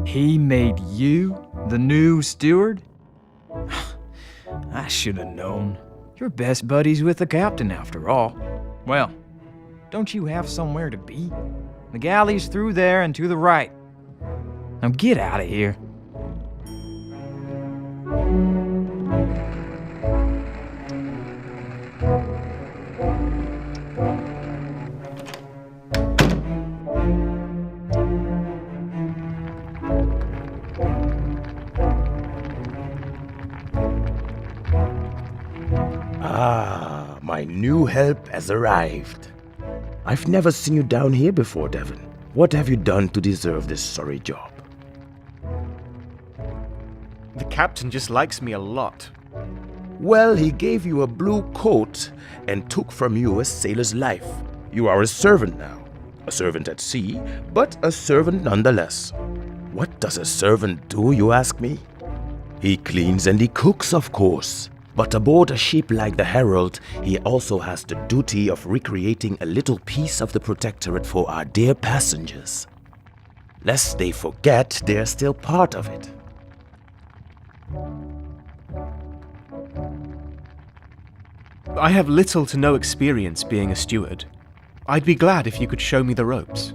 He made you the new steward? I should have known. You're best buddies with the captain, after all. Well, don't you have somewhere to be? The galley's through there and to the right. Now get out of here. Ah, my new help has arrived. I've never seen you down here before, Devon. What have you done to deserve this sorry job? The captain just likes me a lot. Well, he gave you a blue coat and took from you a sailor's life. You are a servant now. A servant at sea, but a servant nonetheless. What does a servant do, you ask me? He cleans and he cooks, of course. But aboard a ship like the Herald, he also has the duty of recreating a little piece of the protectorate for our dear passengers. Lest they forget they're still part of it. I have little to no experience being a steward. I'd be glad if you could show me the ropes.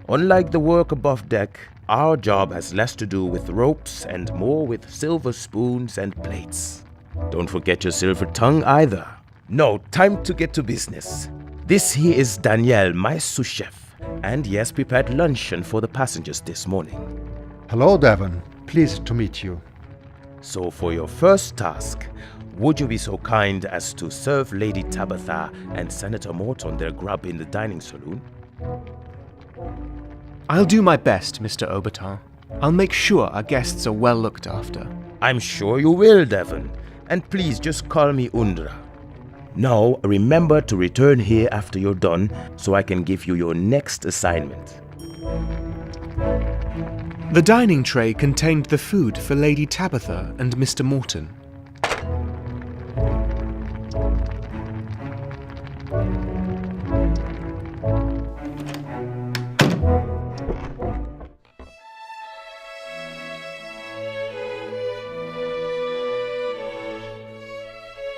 Unlike the work above deck, our job has less to do with ropes and more with silver spoons and plates. Don't forget your silver tongue either. No, time to get to business. This here is Danielle, my sous chef, and he has prepared luncheon for the passengers this morning. Hello, Devon. Pleased to meet you. So for your first task, Would you be so kind as to serve Lady Tabitha and Senator Morton their grub in the dining saloon? I'll do my best, Mr. Obertal. I'll make sure our guests are well looked after. I'm sure you will, Devon. And please just call me Undra. Now, remember to return here after you're done so I can give you your next assignment. The dining tray contained the food for Lady Tabitha and Mr. Morton.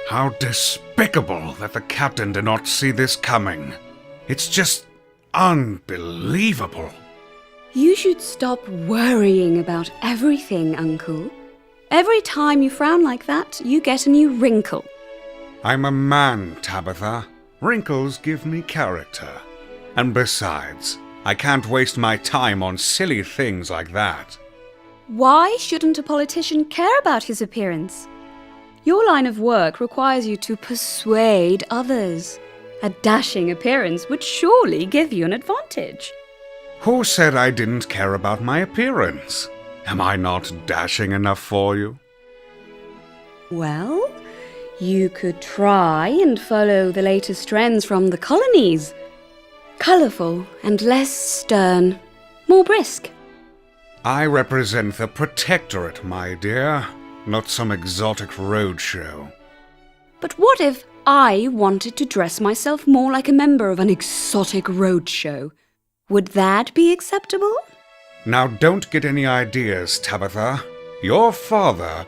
How despicable that the captain did not see this coming. It's just unbelievable. You should stop worrying about everything, Uncle. Every time you frown like that, you get a new wrinkle. I'm a man, Tabitha. Wrinkles give me character. And besides, I can't waste my time on silly things like that. Why shouldn't a politician care about his appearance? Your line of work requires you to persuade others. A dashing appearance would surely give you an advantage. Who said I didn't care about my appearance? Am I not dashing enough for you? Well, you could try and follow the latest trends from the colonies. Colourful and less stern. More brisk. I represent the Protectorate, my dear. Not some exotic roadshow. But what if I wanted to dress myself more like a member of an exotic roadshow? Would that be acceptable? Now don't get any ideas, Tabitha. Your father...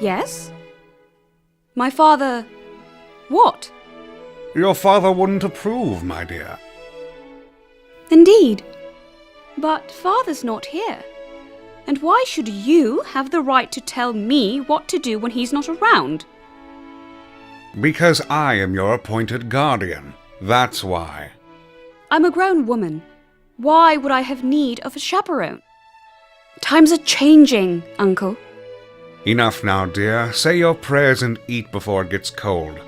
Yes? My father... what? Your father wouldn't approve, my dear. Indeed. But father's not here. And why should you have the right to tell me what to do when he's not around? Because I am your appointed guardian. That's why. I'm a grown woman. Why would I have need of a chaperone? Times are changing, Uncle. Enough now, dear. Say your prayers and eat before it gets cold.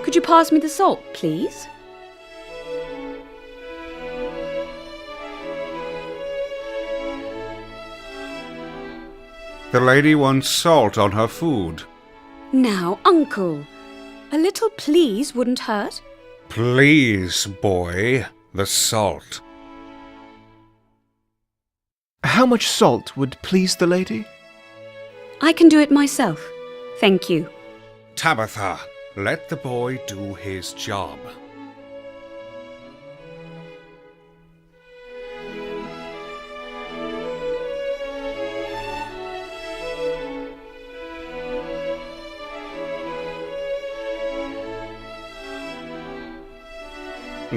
Could you pass me the salt, please? The lady wants salt on her food. Now, Uncle, a little please wouldn't hurt. Please, boy, the salt. How much salt would please the lady? I can do it myself. Thank you. Tabitha, let the boy do his job.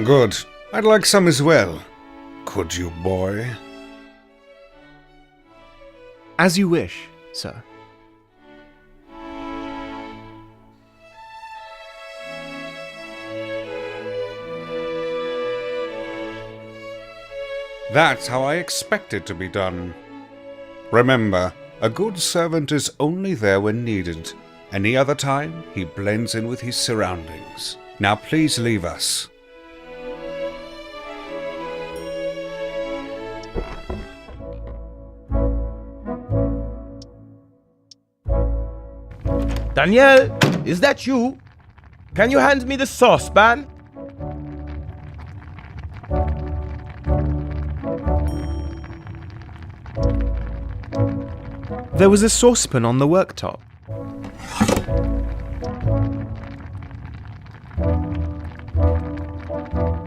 Good. I'd like some as well. Could you, boy? As you wish, sir. That's how I expect it to be done. Remember, a good servant is only there when needed. Any other time, he blends in with his surroundings. Now please leave us. Danielle, is that you? Can you hand me the saucepan? There was a saucepan on the worktop.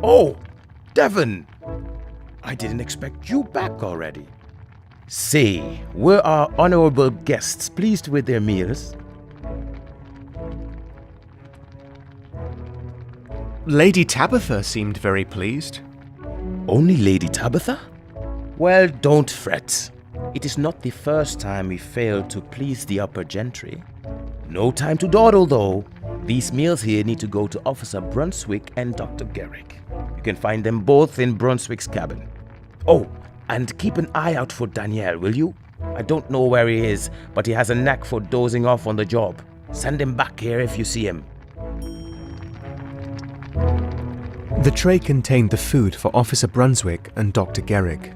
Oh, Devon! I didn't expect you back already. Say, were our honorable guests pleased with their meals? Lady Tabitha seemed very pleased. Only Lady Tabitha? Well, don't fret. It is not the first time we failed to please the upper gentry. No time to dawdle, though. These meals here need to go to Officer Brunswick and Dr. Garrick. You can find them both in Brunswick's cabin. Oh, and keep an eye out for Daniel, will you? I don't know where he is, but he has a knack for dozing off on the job. Send him back here if you see him. The tray contained the food for Officer Brunswick and Dr. Garrick.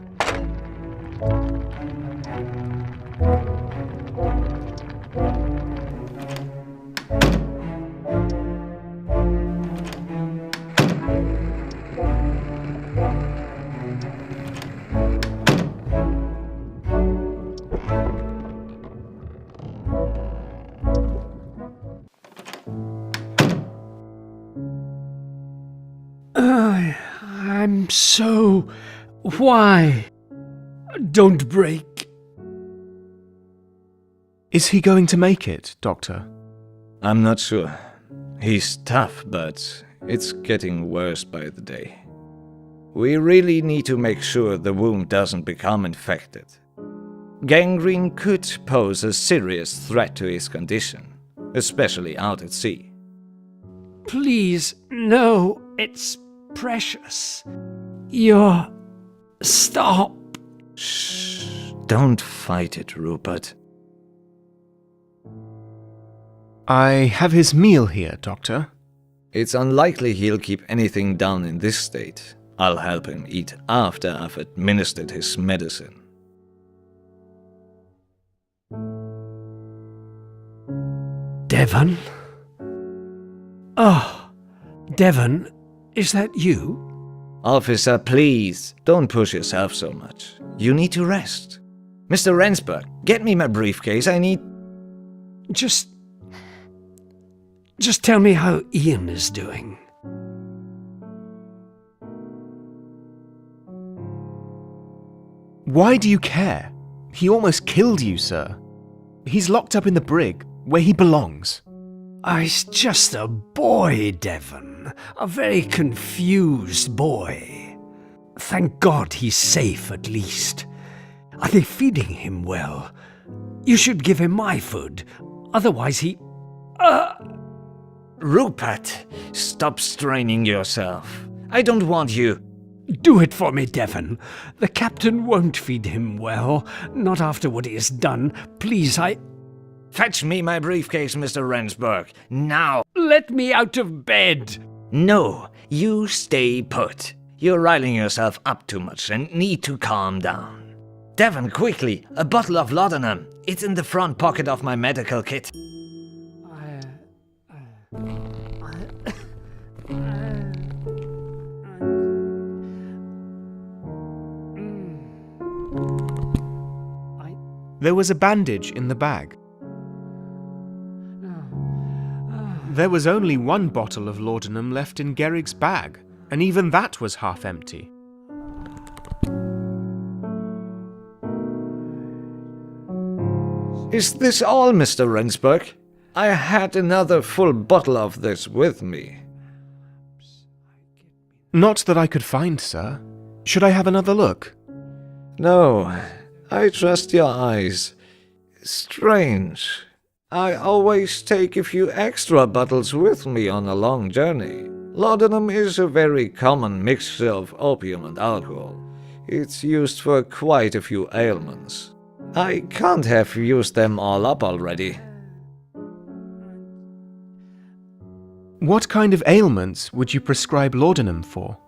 I'm so... Why? Don't break. Is he going to make it, Doctor? I'm not sure. He's tough, but it's getting worse by the day. We really need to make sure the wound doesn't become infected. Gangrene could pose a serious threat to his condition, especially out at sea. Please, no, it's precious. Stop. Shh, don't fight it, Rupert. I have his meal here, Doctor. It's unlikely he'll keep anything down in this state. I'll help him eat after I've administered his medicine. Devon? Oh, Devon, is that you? Officer, please, don't push yourself so much. You need to rest. Mr. Rensburg, get me my briefcase. I need... Just tell me how Ian is doing. Why do you care? He almost killed you, sir. He's locked up in the brig, where he belongs. He's just a boy, Devon. A very confused boy. Thank God he's safe, at least. Are they feeding him well? You should give him my food. Otherwise he... Rupert, stop straining yourself. I don't want you... Do it for me, Devon. The captain won't feed him well. Not after what he has done. Please, Fetch me my briefcase, Mr. Rensburg. Now! Let me out of bed! No, you stay put. You're riling yourself up too much and need to calm down. Devon, quickly, a bottle of laudanum. It's in the front pocket of my medical kit. There was a bandage in the bag. There was only one bottle of laudanum left in Garrick's bag, and even that was half empty. Is this all, Mr. Rensburg? I had another full bottle of this with me. Not that I could find, sir. Should I have another look? No, I trust your eyes. Strange. I always take a few extra bottles with me on a long journey. Laudanum is a very common mixture of opium and alcohol. It's used for quite a few ailments. I can't have used them all up already. What kind of ailments would you prescribe laudanum for?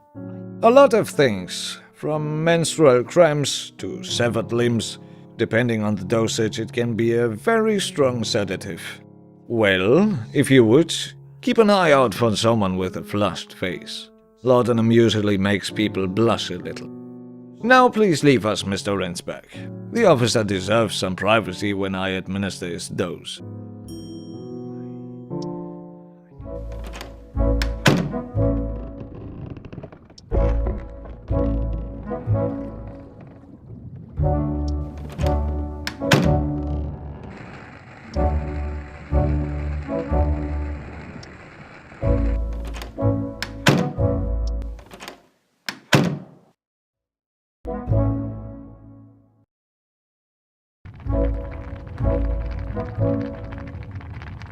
A lot of things, from menstrual cramps to severed limbs. Depending on the dosage, it can be a very strong sedative. Well, if you would, keep an eye out for someone with a flushed face. Laudanum usually makes people blush a little. Now please leave us, Mr. Rensburg. The officer deserves some privacy when I administer his dose.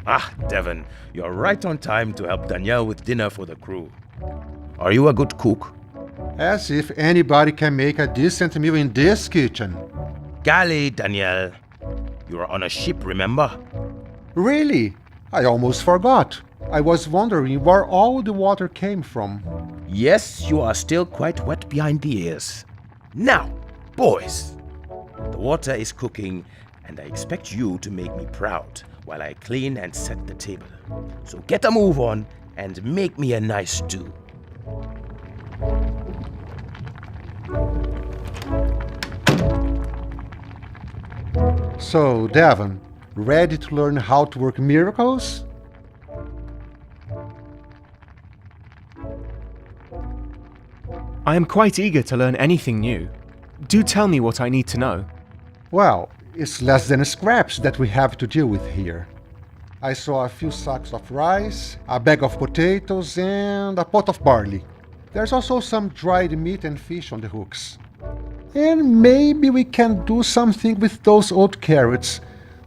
Ah, Devon, you're right on time to help Danielle with dinner for the crew. Are you a good cook? As if anybody can make a decent meal in this kitchen. Galley, Danielle. You are on a ship, remember? Really? I almost forgot. I was wondering where all the water came from. Yes, you are still quite wet behind the ears. Now, boys, the water is cooking, and I expect you to make me proud while I clean and set the table. So get a move on and make me a nice stew. So, Devon, ready to learn how to work miracles? I am quite eager to learn anything new. Do tell me what I need to know. Well, it's less than scraps that we have to deal with here. I saw a few sacks of rice, a bag of potatoes, and a pot of barley. There's also some dried meat and fish on the hooks. And maybe we can do something with those old carrots.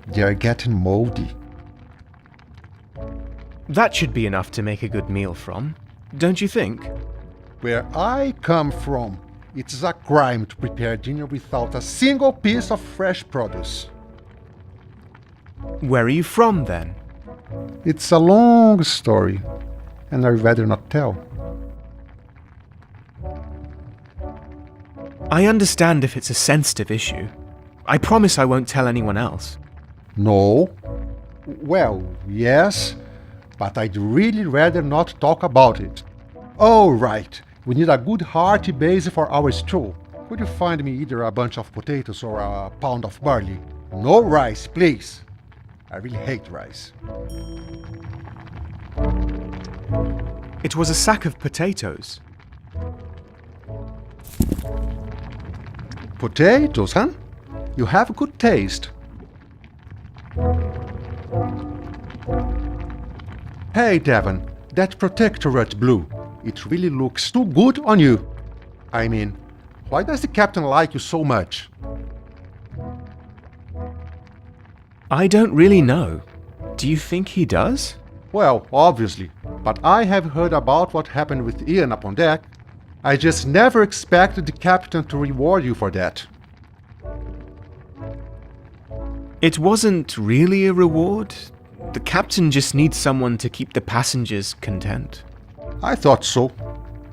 They are getting moldy. That should be enough to make a good meal from, don't you think? Where I come from, it's a crime to prepare dinner without a single piece of fresh produce. Where are you from, then? It's a long story, and I'd rather not tell. I understand if it's a sensitive issue. I promise I won't tell anyone else. No? Well, yes, but I'd really rather not talk about it. Oh, right. We need a good hearty base for our stew. Could you find me either a bunch of potatoes or a pound of barley? No rice, please. I really hate rice. It was a sack of potatoes. Potatoes, huh? You have good taste. Hey, Devon, that protectorate blue. It really looks too good on you. I mean, why does the captain like you so much? I don't really know. Do you think he does? Well, obviously, but I have heard about what happened with Ian up on deck. I just never expected the captain to reward you for that. It wasn't really a reward. The captain just needs someone to keep the passengers content. I thought so.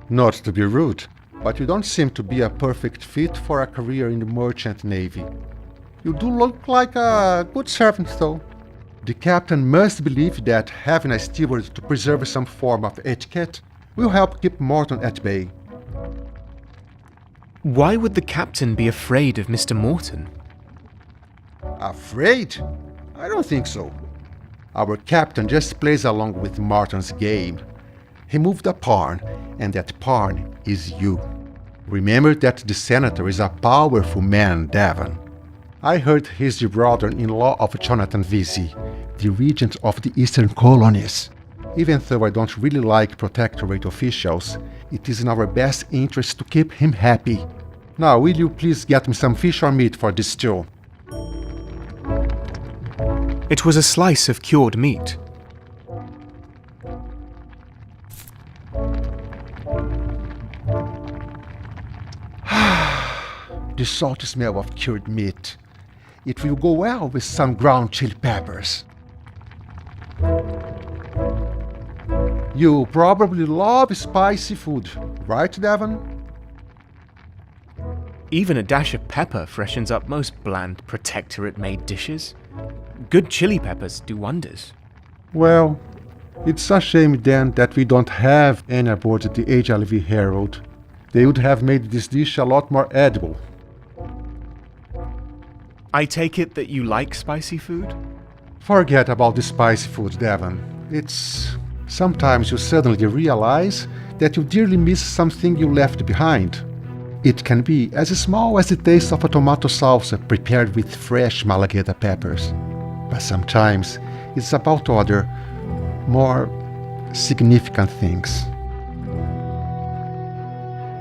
Not to be rude, but you don't seem to be a perfect fit for a career in the merchant navy. You do look like a good servant, though. The captain must believe that having a steward to preserve some form of etiquette will help keep Morton at bay. Why would the captain be afraid of Mr. Morton? Afraid? I don't think so. Our captain just plays along with Morton's game. He moved a pawn, and that pawn is you. Remember that the senator is a powerful man, Devon. I heard he's the brother-in-law of Jonathan Vesey, the regent of the eastern colonies. Even though I don't really like protectorate officials, it is in our best interest to keep him happy. Now, will you please get me some fish or meat for this stew? It was a slice of cured meat. The salty smell of cured meat. It will go well with some ground chili peppers. You probably love spicy food, right, Devon? Even a dash of pepper freshens up most bland protectorate-made dishes. Good chili peppers do wonders. Well, it's a shame then that we don't have any aboard the HLV Herald. They would have made this dish a lot more edible. I take it that you like spicy food? Forget about the spicy food, Devon. It's... sometimes you suddenly realize that you dearly miss something you left behind. It can be as small as the taste of a tomato salsa prepared with fresh Malagueta peppers. But sometimes it's about other, more significant things.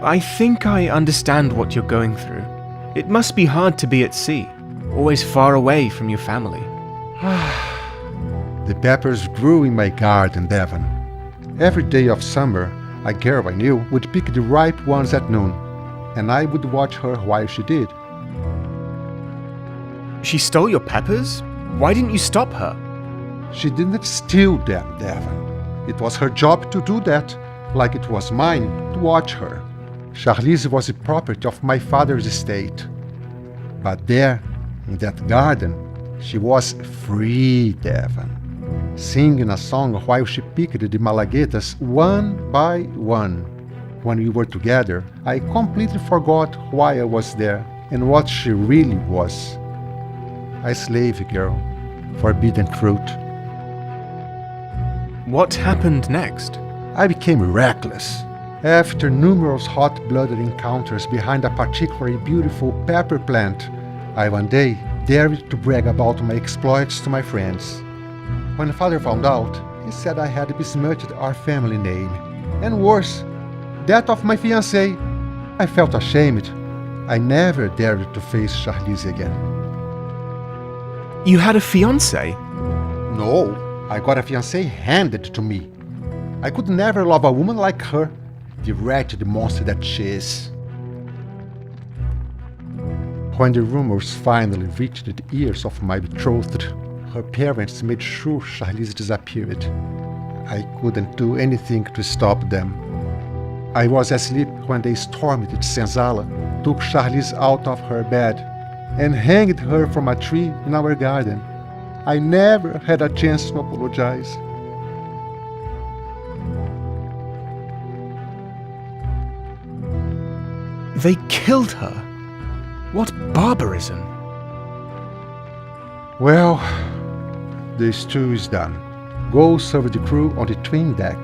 I think I understand what you're going through. It must be hard to be at sea, always far away from your family. The peppers grew in my garden, Devon. Every day of summer, a girl I knew would pick the ripe ones at noon, and I would watch her while she did. She stole your peppers? Why didn't you stop her? She didn't steal them, Devon. It was her job to do that, like it was mine to watch her. Charlize was the property of my father's estate. But there, in that garden, she was free, Devon. Singing a song while she picked the malaguetas one by one. When we were together, I completely forgot why I was there and what she really was. A slave girl, forbidden fruit. What happened next? I became reckless. After numerous hot-blooded encounters behind a particularly beautiful pepper plant, I one day dared to brag about my exploits to my friends. When father found out, he said I had besmirched our family name, and worse, that of my fiancée. I felt ashamed. I never dared to face Charlize again. You had a fiancé? No, I got a fiancée handed to me. I could never love a woman like her, the wretched monster that she is. When the rumors finally reached the ears of my betrothed, her parents made sure Charlize disappeared. I couldn't do anything to stop them. I was asleep when they stormed the senzala, took Charlize out of her bed, and hanged her from a tree in our garden. I never had a chance to apologize. They killed her? What barbarism! Well, the stew is done. Go serve the crew on the twin deck.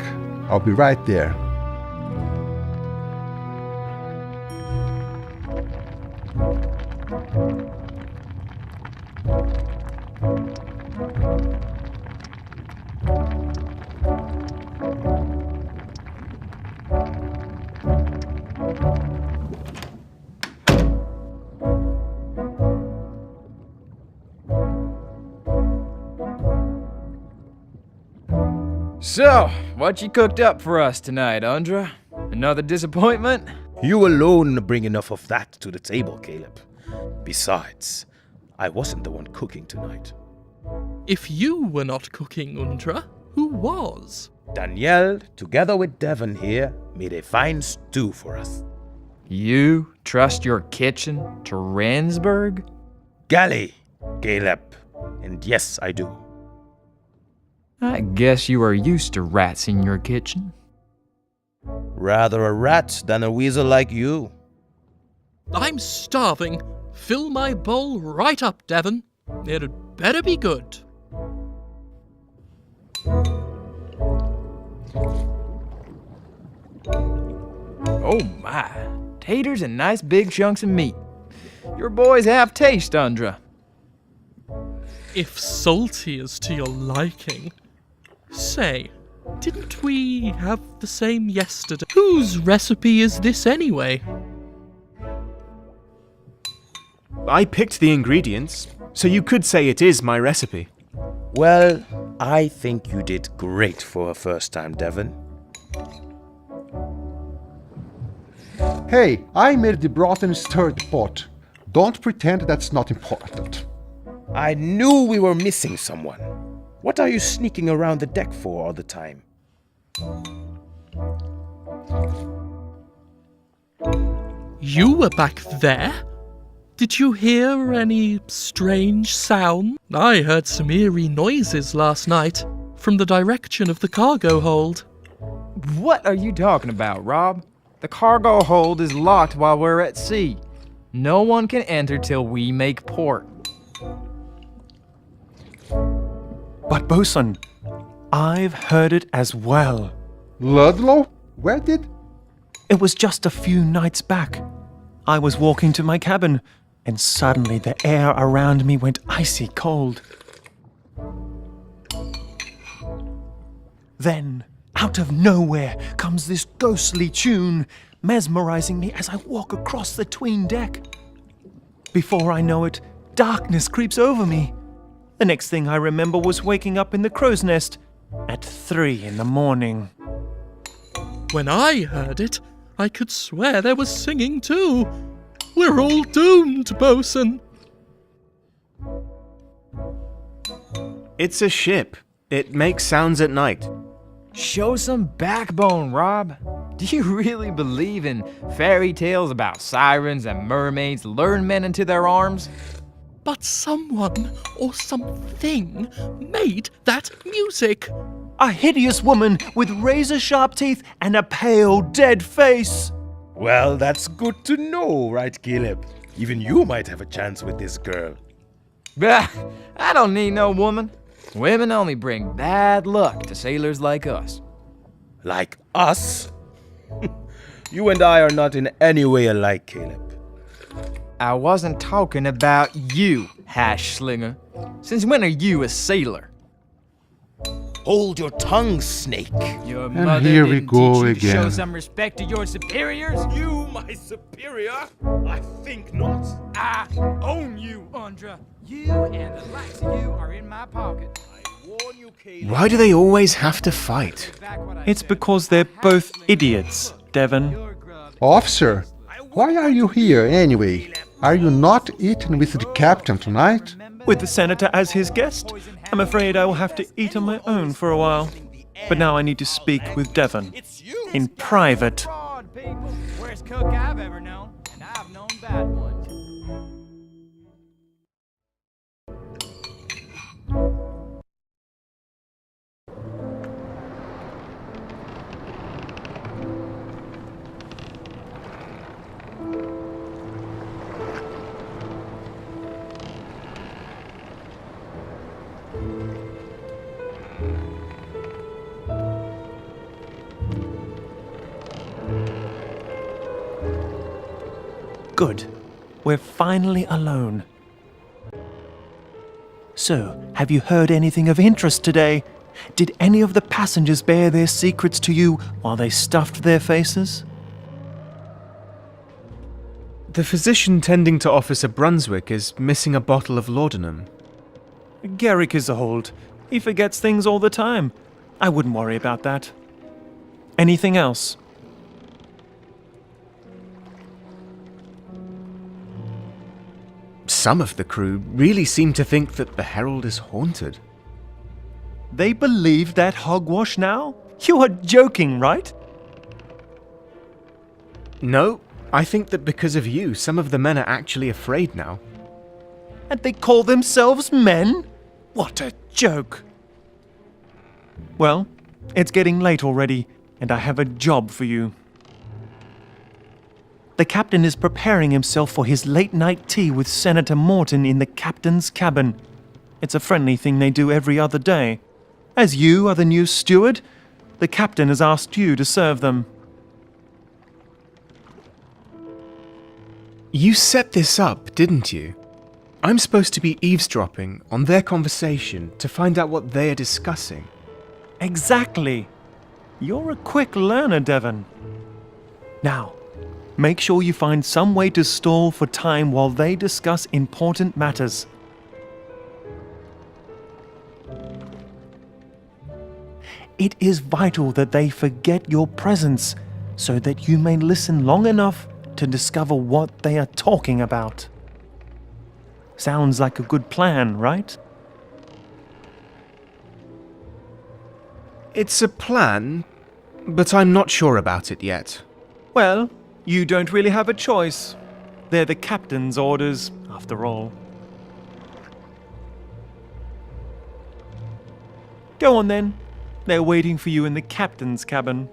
I'll be right there. So, what you cooked up for us tonight, Undra? Another disappointment? You alone bring enough of that to the table, Caleb. Besides, I wasn't the one cooking tonight. If you were not cooking, Undra, who was? Danielle, together with Devon here, made a fine stew for us. You trust your kitchen to Ransburg? Galley, Caleb. And yes, I do. I guess you are used to rats in your kitchen. Rather a rat than a weasel like you. I'm starving. Fill my bowl right up, Devon. It'd better be good. Oh my, taters and nice big chunks of meat. Your boys have taste, Undra. If salty is to your liking. Say, didn't we have the same yesterday? Whose recipe is this anyway? I picked the ingredients, so you could say it is my recipe. Well, I think you did great for a first time, Devon. Hey, I made the broth and stirred the pot. Don't pretend that's not important. I knew we were missing someone. What are you sneaking around the deck for all the time? You were back there? Did you hear any strange sound? I heard some eerie noises last night from the direction of the cargo hold. What are you talking about, Rob? The cargo hold is locked while we're at sea. No one can enter till we make port. But Bosun, I've heard it as well. Ludlow? Where did... It was just a few nights back. I was walking to my cabin, and suddenly the air around me went icy cold. Then, out of nowhere, comes this ghostly tune, mesmerizing me as I walk across the tween deck. Before I know it, darkness creeps over me. The next thing I remember was waking up in the crow's nest at 3 in the morning. When I heard it, I could swear there was singing too. We're all doomed, bosun. It's a ship. It makes sounds at night. Show some backbone, Rob. Do you really believe in fairy tales about sirens and mermaids luring men into their arms? But someone or something made that music. A hideous woman with razor-sharp teeth and a pale, dead face. Well, that's good to know, right, Caleb? Even you might have a chance with this girl. Bah, I don't need no woman. Women only bring bad luck to sailors like us. Like us? You and I are not in any way alike, Caleb. I wasn't talking about you, hash slinger. Since when are you a sailor? Hold your tongue, snake. Your And mother here we didn't go teach you to show again. some respect to your superiors? You, my superior? I think not. I own you, Andra. You and the likes of you are in my pocket. I warn you, Caleb. Why do they always have to fight? It's because they're both idiots, Devon. Officer, why are you here anyway? Are you not eating with the captain tonight? With the senator as his guest, I'm afraid I will have to eat on my own for a while. But now I need to speak with Devon. In private. Fraud, people. Worst cook I've ever known, and I've known bad ones. Good. We're finally alone. So, have you heard anything of interest today? Did any of the passengers bear their secrets to you while they stuffed their faces? The physician tending to Officer Brunswick is missing a bottle of laudanum. Garrick is old. He forgets things all the time. I wouldn't worry about that. Anything else? Some of the crew really seem to think that the Herald is haunted. They believe that hogwash now? You are joking, right? No, I think that because of you, some of the men are actually afraid now. And they call themselves men? What a joke! Well, it's getting late already, and I have a job for you. The captain is preparing himself for his late-night tea with Senator Morton in the captain's cabin. It's a friendly thing they do every other day. As you are the new steward, the captain has asked you to serve them. You set this up, didn't you? I'm supposed to be eavesdropping on their conversation to find out what they are discussing. Exactly. You're a quick learner, Devon. Now, make sure you find some way to stall for time while they discuss important matters. It is vital that they forget your presence so that you may listen long enough to discover what they are talking about. Sounds like a good plan, right? It's a plan, but I'm not sure about it yet. Well, you don't really have a choice. They're the captain's orders, after all. Go on then. They're waiting for you in the captain's cabin.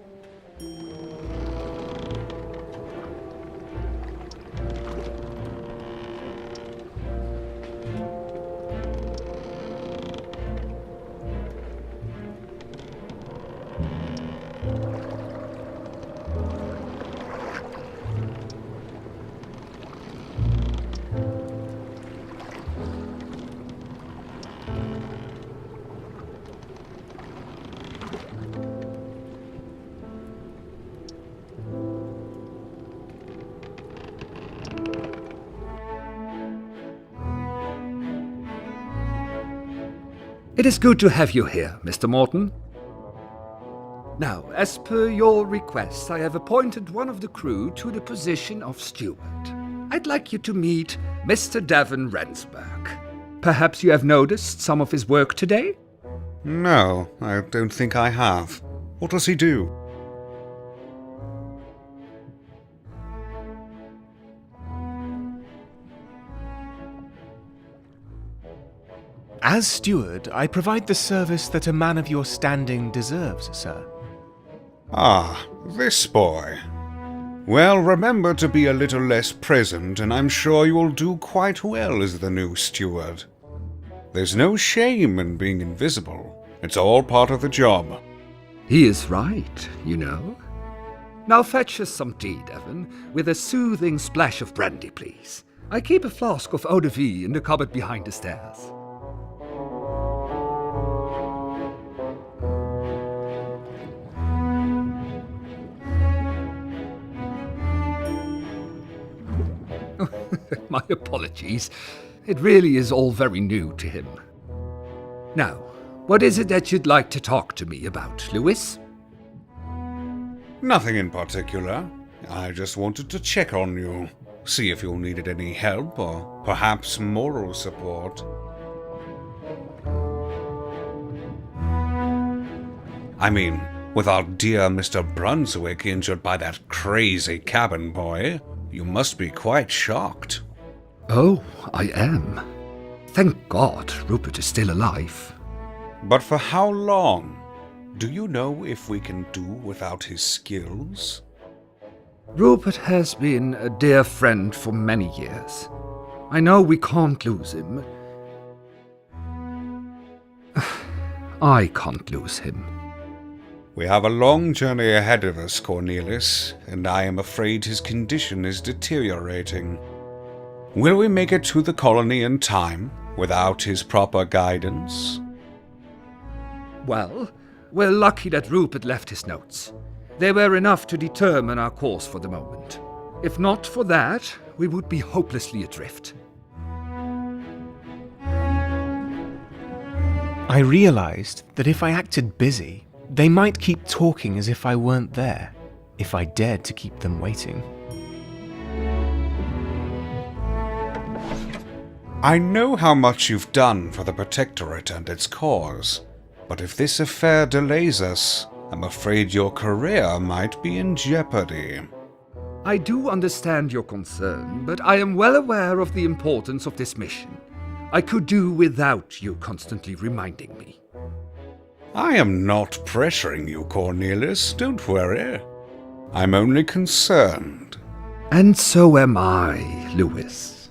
It is good to have you here, Mr. Morton. Now, as per your request, I have appointed one of the crew to the position of steward. I'd like you to meet Mr. Davin Rensburg. Perhaps you have noticed some of his work today? No, I don't think I have. What does he do? As steward, I provide the service that a man of your standing deserves, sir. Ah, this boy. Well, remember to be a little less present, and I'm sure you will do quite well as the new steward. There's no shame in being invisible. It's all part of the job. He is right, you know. Now fetch us some tea, Devon, with a soothing splash of brandy, please. I keep a flask of eau de vie in the cupboard behind the stairs. My apologies. It really is all very new to him. Now, what is it that you'd like to talk to me about, Lewis? Nothing in particular. I just wanted to check on you. See if you needed any help or perhaps moral support. I mean, with our dear Mr. Brunswick injured by that crazy cabin boy, you must be quite shocked. Oh, I am. Thank God Rupert is still alive. But for how long? Do you know if we can do without his skills? Rupert has been a dear friend for many years. I know we can't lose him. I can't lose him. We have a long journey ahead of us, Cornelius, and I am afraid his condition is deteriorating. Will we make it to the colony in time, without his proper guidance? Well, we're lucky that Rupert left his notes. They were enough to determine our course for the moment. If not for that, we would be hopelessly adrift. I realized that if I acted busy, they might keep talking as if I weren't there, if I dared to keep them waiting. I know how much you've done for the Protectorate and its cause, but if this affair delays us, I'm afraid your career might be in jeopardy. I do understand your concern, but I am well aware of the importance of this mission. I could do without you constantly reminding me. I am not pressuring you, Cornelius, don't worry. I'm only concerned. And so am I, Lewis.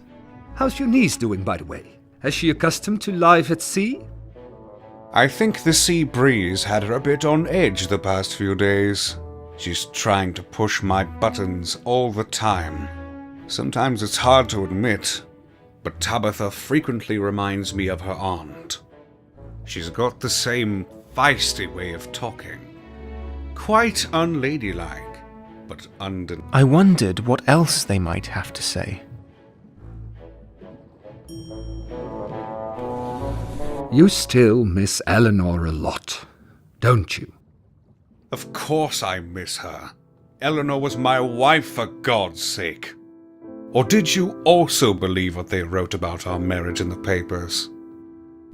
How's your niece doing, by the way? Is she accustomed to life at sea? I think the sea breeze had her a bit on edge the past few days. She's trying to push my buttons all the time. Sometimes it's hard to admit, but Tabitha frequently reminds me of her aunt. She's got the same feisty way of talking. Quite unladylike, but undeniable. I wondered what else they might have to say. You still miss Eleanor a lot, don't you? Of course I miss her. Eleanor was my wife, for God's sake. Or did you also believe what they wrote about our marriage in the papers?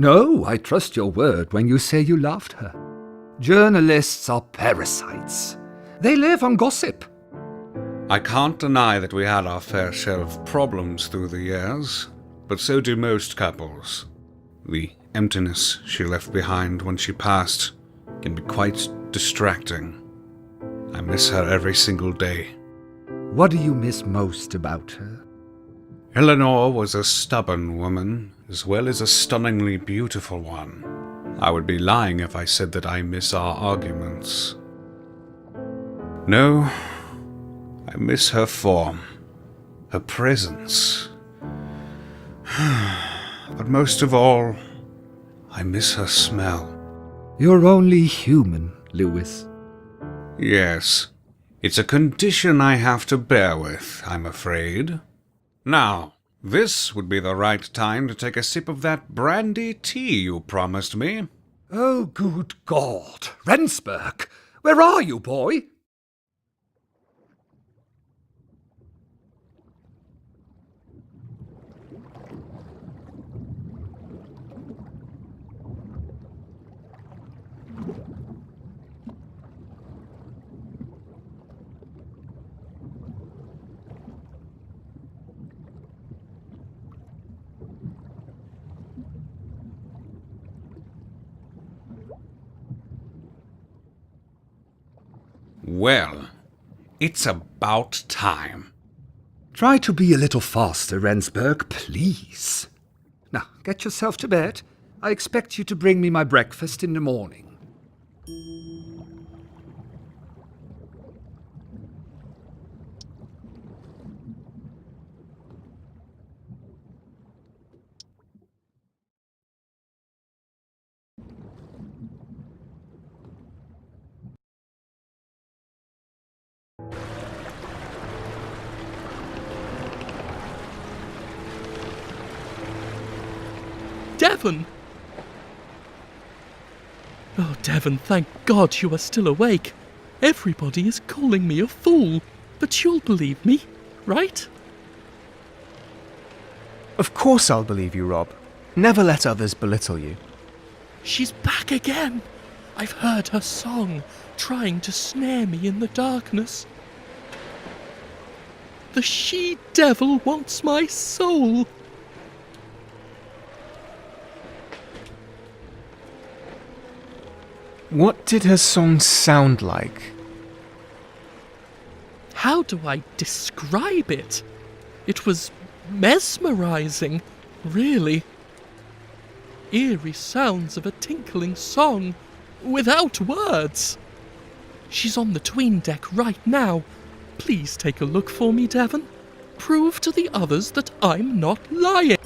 No, I trust your word when you say you loved her. Journalists are parasites. They live on gossip. I can't deny that we had our fair share of problems through the years, but so do most couples. The emptiness she left behind when she passed can be quite distracting. I miss her every single day. What do you miss most about her? Eleanor was a stubborn woman, as well as a stunningly beautiful one. I would be lying if I said that I miss our arguments. No, I miss her form, her presence. But most of all, I miss her smell. You're only human, Lewis. Yes, it's a condition I have to bear with, I'm afraid. Now, This would be the right time to take a sip of that brandy tea you promised me. Oh, good God! Rensburg! Where are you, boy? Well, it's about time. Try to be a little faster, Rensburg, please. Now, get yourself to bed. I expect you to bring me my breakfast in the morning. Devon! Oh, Devon, thank God you are still awake. Everybody is calling me a fool, but you'll believe me, right? Of course I'll believe you, Rob. Never let others belittle you. She's back again. I've heard her song, trying to snare me in the darkness. The she-devil wants my soul. What did her song sound like? How do I describe it? It was mesmerizing, really. Eerie sounds of a tinkling song, without words. She's on the 'tween deck right now. Please take a look for me, Devon. Prove to the others that I'm not lying.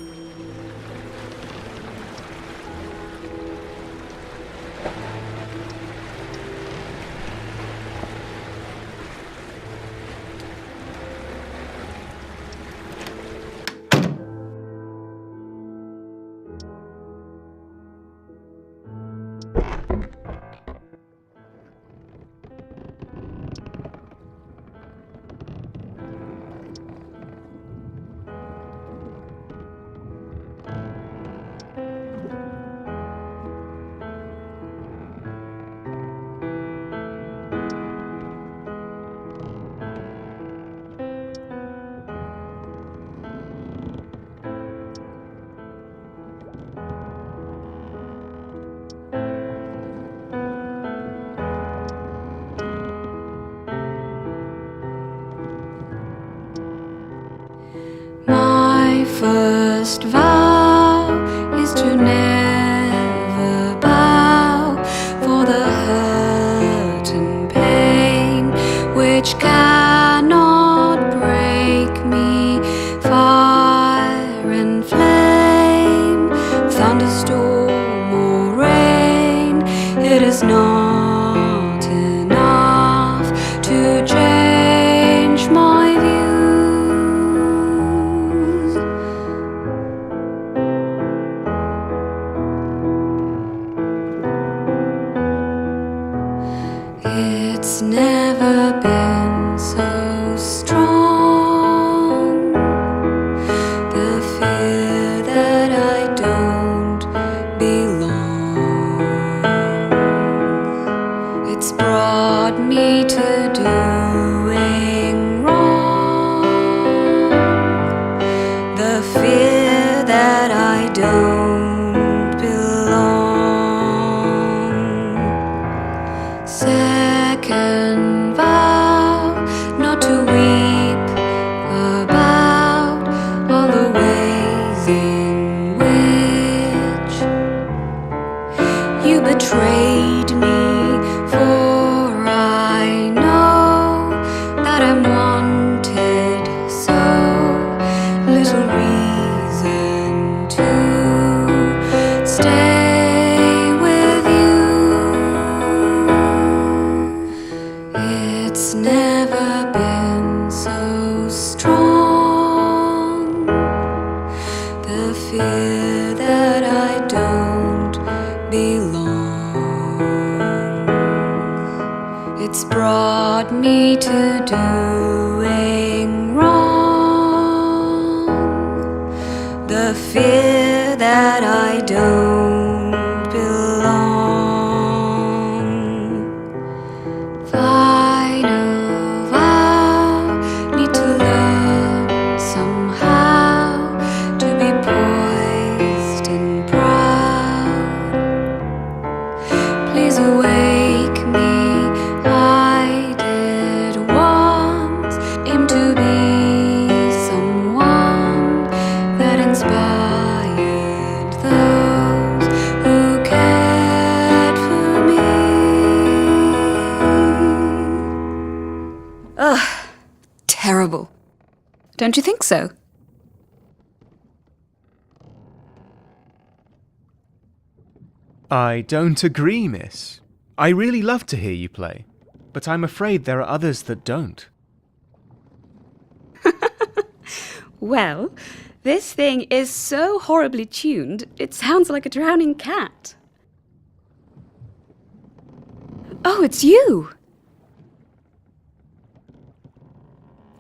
First vow is to never bow for the hurt and pain which cannot break me. Fire and flame, thunderstorm or rain, it is not enough to change my view. It's never been so strong, the fear that I don't belong. It's brought me to doing wrong, the fear that I don't belong. Second vow, not to weep about all the ways in which you betrayed me, for I know that I'm wanted, so little reason to stay with you. It's never been so strong, brought me to doing wrong. The fear that I don't belong. Final vow, need to learn somehow to be poised and proud. Please awake me, I did once aim to be someone that inspired those who cared for me. Ugh, terrible. Don't you think so? I don't agree, miss. I really love to hear you play, but I'm afraid there are others that don't. Well, this thing is so horribly tuned, it sounds like a drowning cat. Oh, it's you!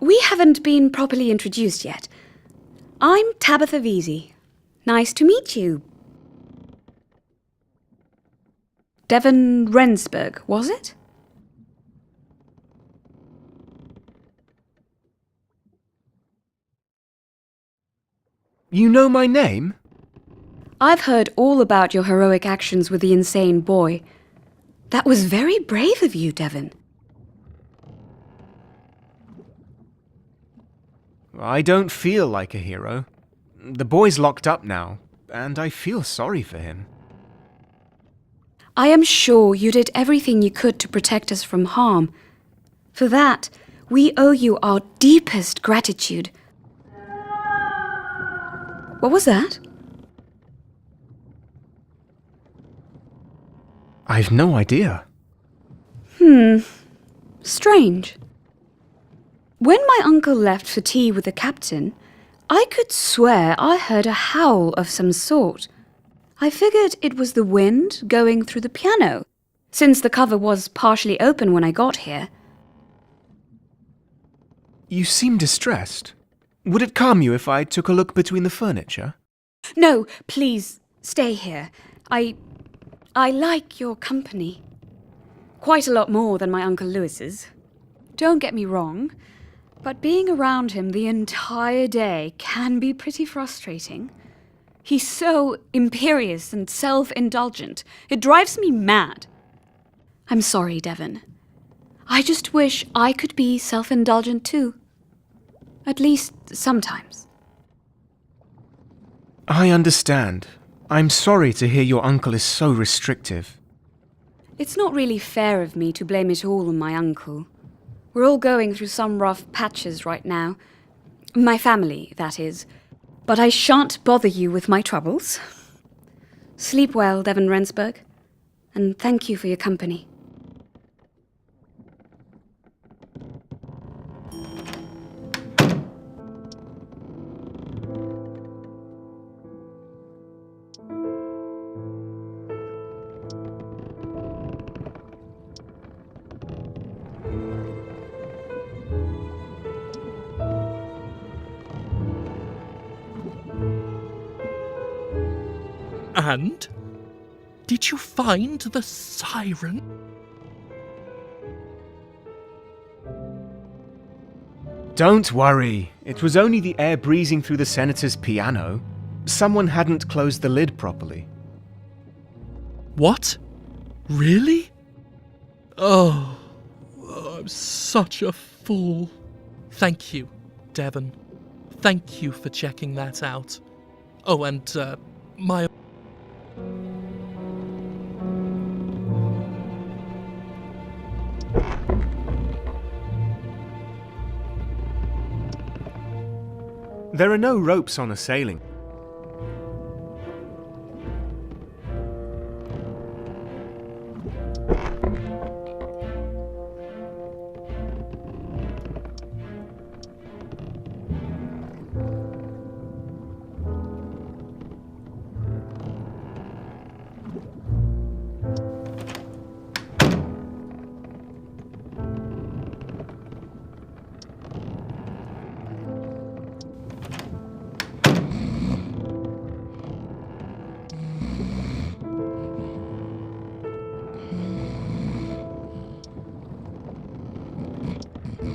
We haven't been properly introduced yet. I'm Tabitha Vesey. Nice to meet you. Devon Rensburg, was it? You know my name? I've heard all about your heroic actions with the insane boy. That was very brave of you, Devon. I don't feel like a hero. The boy's locked up now, and I feel sorry for him. I am sure you did everything you could to protect us from harm. For that, we owe you our deepest gratitude. What was that? I've no idea. Strange. When my uncle left for tea with the captain, I could swear I heard a howl of some sort. I figured it was the wind going through the piano, since the cover was partially open when I got here. You seem distressed. Would it calm you if I took a look between the furniture? No, please, stay here. I like your company. Quite a lot more than my Uncle Lewis's. Don't get me wrong, but being around him the entire day can be pretty frustrating. He's so imperious and self-indulgent. It drives me mad. I'm sorry, Devon. I just wish I could be self-indulgent too. At least sometimes. I understand. I'm sorry to hear your uncle is so restrictive. It's not really fair of me to blame it all on my uncle. We're all going through some rough patches right now. My family, that is. But I shan't bother you with my troubles. Sleep well, Devon Rensburg, and thank you for your company. And? Did you find the siren? Don't worry. It was only the air breezing through the senator's piano. Someone hadn't closed the lid properly. What? Really? Oh, I'm such a fool. Thank you, Devon. Thank you for checking that out. Oh, and, my... There are no ropes on a sailing.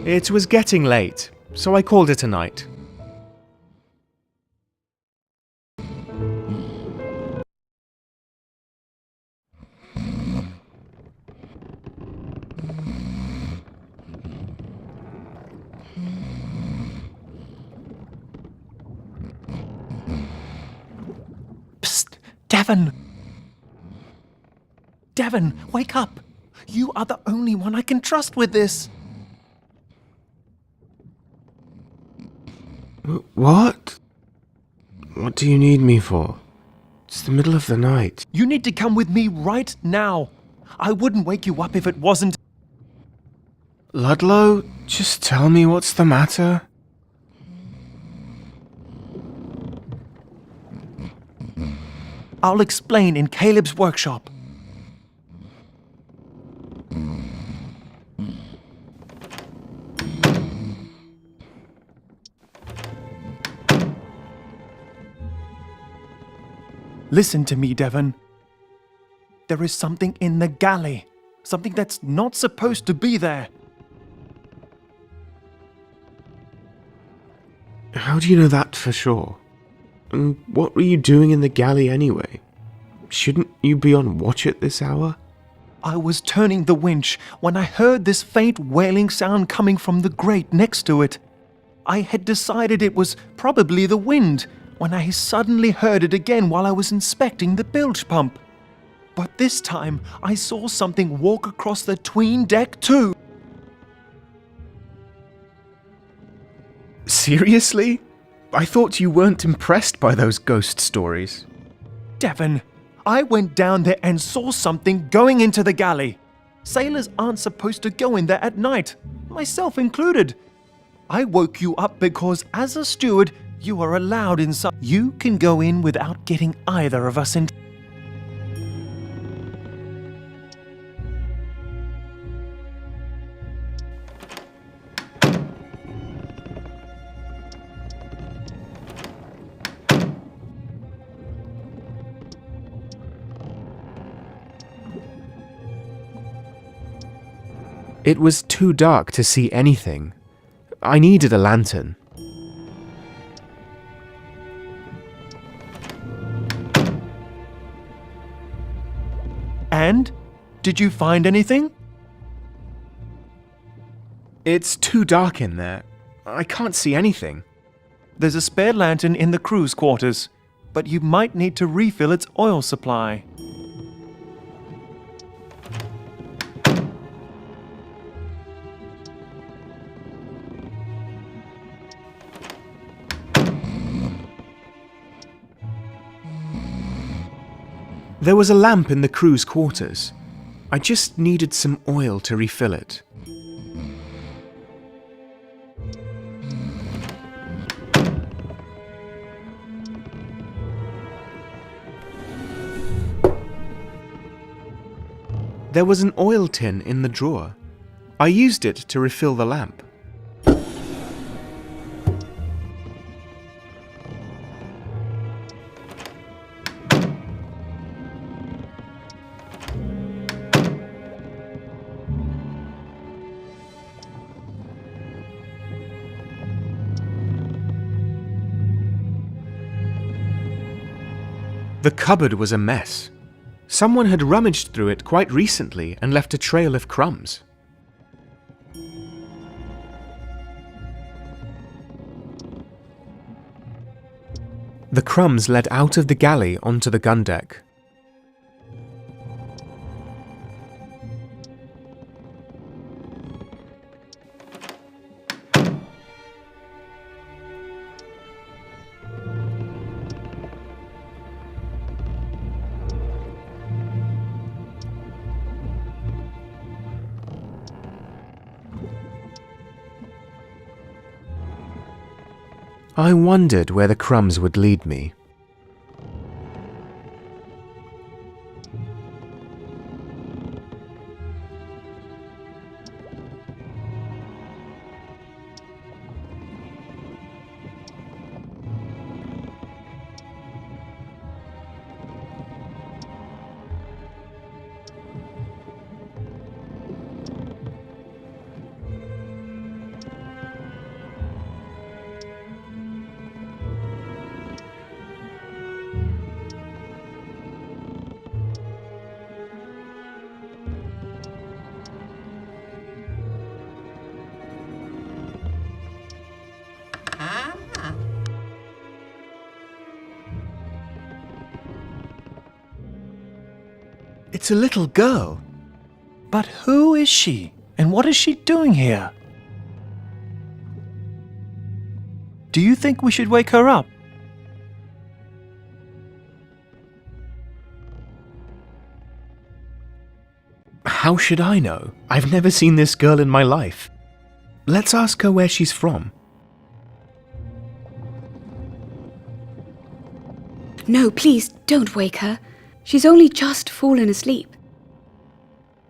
It was getting late, so I called it a night. Psst! Devon! Devon, wake up! You are the only one I can trust with this! What? What do you need me for? It's the middle of the night. You need to come with me right now! I wouldn't wake you up if it wasn't... Ludlow, just tell me what's the matter. I'll explain in Caleb's workshop. Listen to me, Devon. There is something in the galley. Something that's not supposed to be there. How do you know that for sure? And what were you doing in the galley anyway? Shouldn't you be on watch at this hour? I was turning the winch when I heard this faint wailing sound coming from the grate next to it. I had decided it was probably the wind when I suddenly heard it again while I was inspecting the bilge pump. But this time, I saw something walk across the 'tween deck too. Seriously? I thought you weren't impressed by those ghost stories. Devon, I went down there and saw something going into the galley. Sailors aren't supposed to go in there at night, myself included. I woke you up because, as a steward, you are allowed inside. You can go in without getting either of us in. It was too dark to see anything. I needed a lantern. And? Did you find anything? It's too dark in there. I can't see anything. There's a spare lantern in the crew's quarters, but you might need to refill its oil supply. There was a lamp in the crew's quarters. I just needed some oil to refill it. There was an oil tin in the drawer. I used it to refill the lamp. The cupboard was a mess. Someone had rummaged through it quite recently and left a trail of crumbs. The crumbs led out of the galley onto the gun deck. I wondered where the crumbs would lead me. It's a little girl. But who is she? And what is she doing here? Do you think we should wake her up? How should I know? I've never seen this girl in my life. Let's ask her where she's from. No, please, don't wake her. She's only just fallen asleep.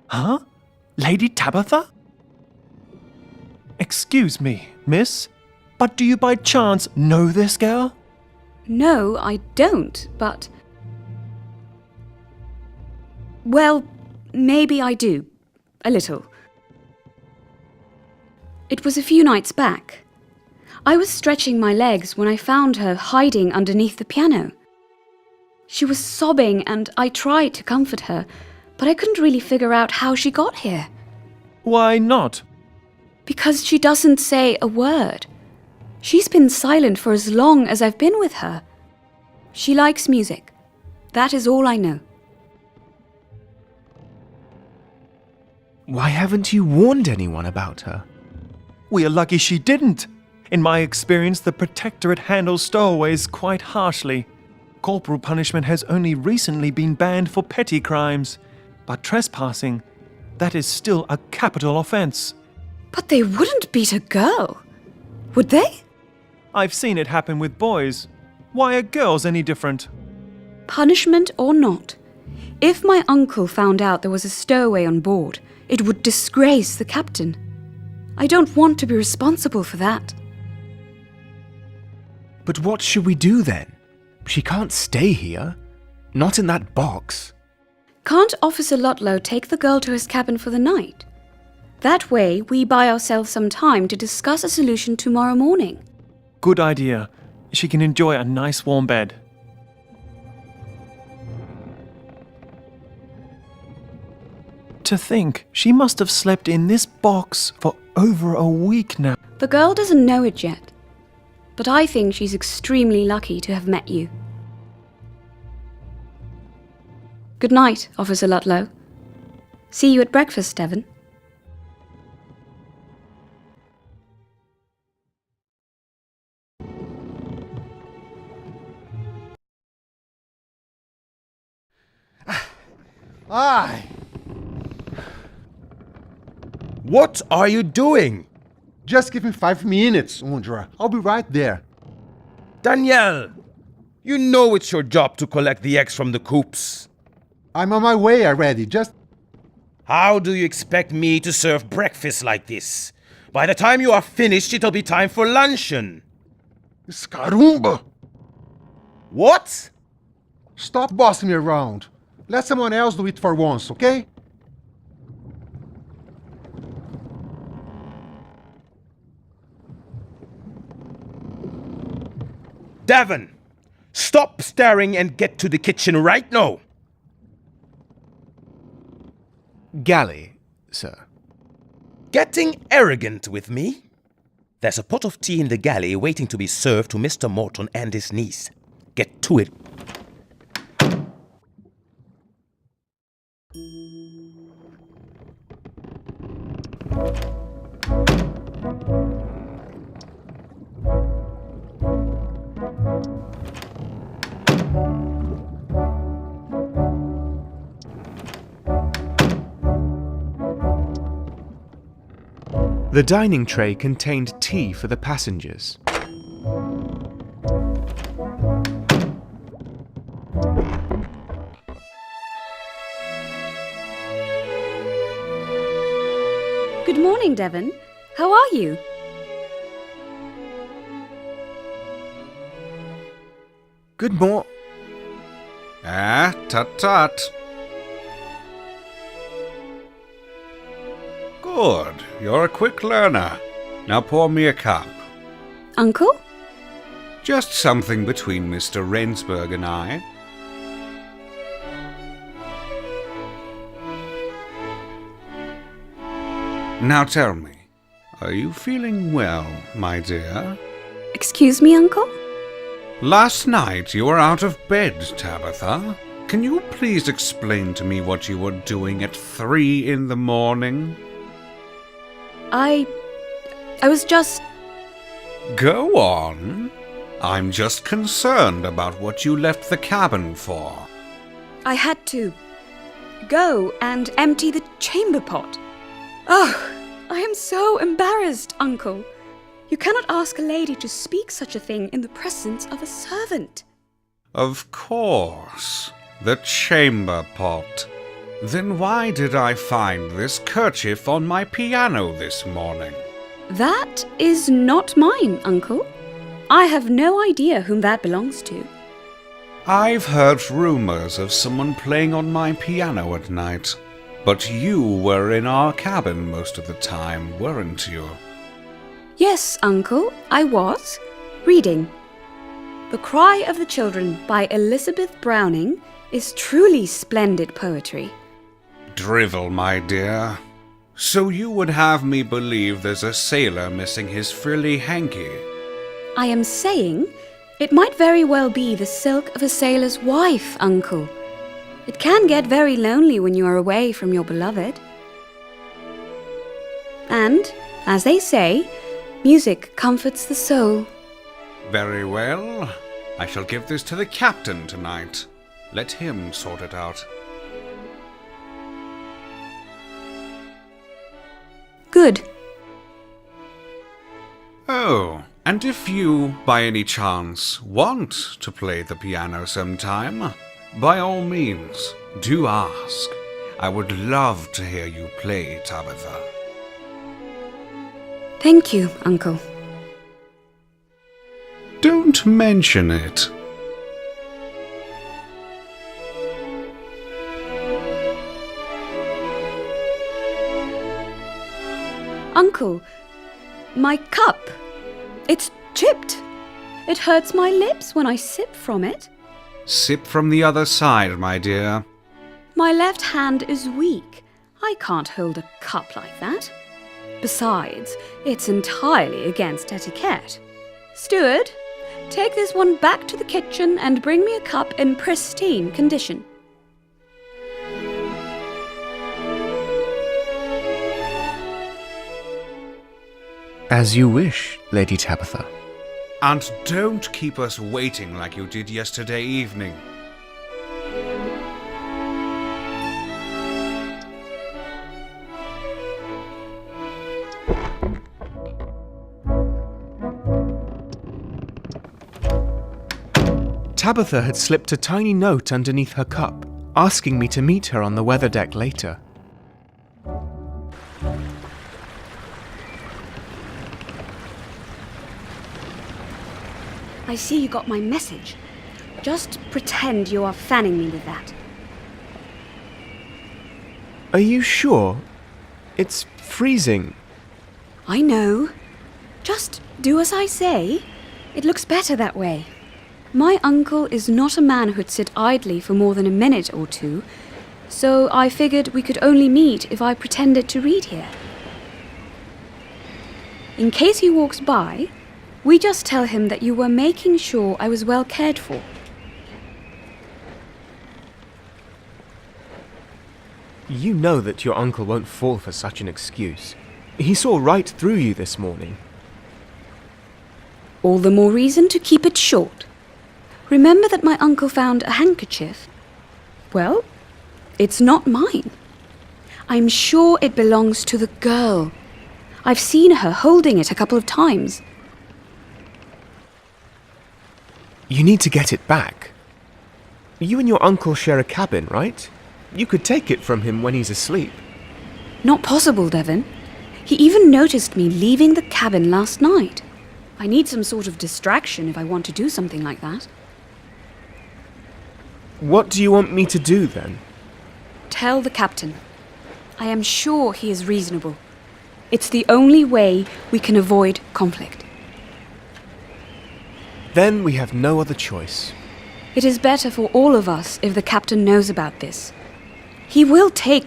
Huh? Lady Tabitha? Excuse me, miss, but do you by chance know this girl? No, I don't, but... Well, maybe I do. A little. It was a few nights back. I was stretching my legs when I found her hiding underneath the piano. She was sobbing and I tried to comfort her, but I couldn't really figure out how she got here. Why not? Because she doesn't say a word. She's been silent for as long as I've been with her. She likes music. That is all I know. Why haven't you warned anyone about her? We are lucky she didn't. In my experience, the Protectorate handles stowaways quite harshly. Corporal punishment has only recently been banned for petty crimes, but trespassing, that is still a capital offence. But they wouldn't beat a girl, would they? I've seen it happen with boys. Why are girls any different? Punishment or not, if my uncle found out there was a stowaway on board, it would disgrace the captain. I don't want to be responsible for that. But what should we do then? She can't stay here. Not in that box. Can't Officer Ludlow take the girl to his cabin for the night? That way, we buy ourselves some time to discuss a solution tomorrow morning. Good idea. She can enjoy a nice warm bed. To think, she must have slept in this box for over a week now. The girl doesn't know it yet, but I think she's extremely lucky to have met you. Good night, Officer Ludlow. See you at breakfast, Devon. Aye. What are you doing? Just give me 5 minutes, Undra. I'll be right there. Danielle, you know it's your job to collect the eggs from the coops. I'm on my way already, just... How do you expect me to serve breakfast like this? By the time you are finished, it'll be time for luncheon. Scarumba! What? Stop bossing me around. Let someone else do it for once, okay? Devon, stop staring and get to the kitchen right now. Galley, sir. Getting arrogant with me? There's a pot of tea in the galley waiting to be served to Mr. Morton and his niece. Get to it. The dining tray contained tea for the passengers. Good morning, Devon. How are you? Good morning. Tut-tut. Good. You're a quick learner. Now pour me a cup. Uncle? Just something between Mr. Rensburg and I. Now tell me, are you feeling well, my dear? Excuse me, Uncle? Last night you were out of bed, Tabitha. Can you please explain to me what you were doing at 3 in the morning? I was just... Go on. I'm just concerned about what you left the cabin for. I had to go and empty the chamber pot. Oh, I am so embarrassed, Uncle. You cannot ask a lady to speak such a thing in the presence of a servant. Of course. The chamber pot. Then why did I find this kerchief on my piano this morning? That is not mine, Uncle. I have no idea whom that belongs to. I've heard rumors of someone playing on my piano at night. But you were in our cabin most of the time, weren't you? Yes, Uncle, I was. Reading. The Cry of the Children by Elizabeth Browning is truly splendid poetry. Drivel, my dear. So you would have me believe there's a sailor missing his frilly hanky? I am saying it might very well be the silk of a sailor's wife, Uncle. It can get very lonely when you are away from your beloved. And, as they say, music comforts the soul. Very well. I shall give this to the captain tonight. Let him sort it out. Good. Oh, and if you, by any chance, want to play the piano sometime, by all means, do ask. I would love to hear you play, Tabitha. Thank you, Uncle. Don't mention it. Uncle, my cup. It's chipped. It hurts my lips when I sip from it. Sip from the other side, my dear. My left hand is weak. I can't hold a cup like that. Besides, it's entirely against etiquette. Steward, take this one back to the kitchen and bring me a cup in pristine condition. As you wish, Lady Tabitha. And don't keep us waiting like you did yesterday evening. Tabitha had slipped a tiny note underneath her cup, asking me to meet her on the weather deck later. I see you got my message. Just pretend you are fanning me with that. Are you sure? It's freezing. I know. Just do as I say. It looks better that way. My uncle is not a man who'd sit idly for more than a minute or two, so I figured we could only meet if I pretended to read here. In case he walks by, we just tell him that you were making sure I was well cared for. You know that your uncle won't fall for such an excuse. He saw right through you this morning. All the more reason to keep it short. Remember that my uncle found a handkerchief? Well, it's not mine. I'm sure it belongs to the girl. I've seen her holding it a couple of times. You need to get it back. You and your uncle share a cabin, right? You could take it from him when he's asleep. Not possible, Devon. He even noticed me leaving the cabin last night. I need some sort of distraction if I want to do something like that. What do you want me to do then? Tell the captain. I am sure he is reasonable. It's the only way we can avoid conflict. Then we have no other choice. It is better for all of us if the captain knows about this. He will take...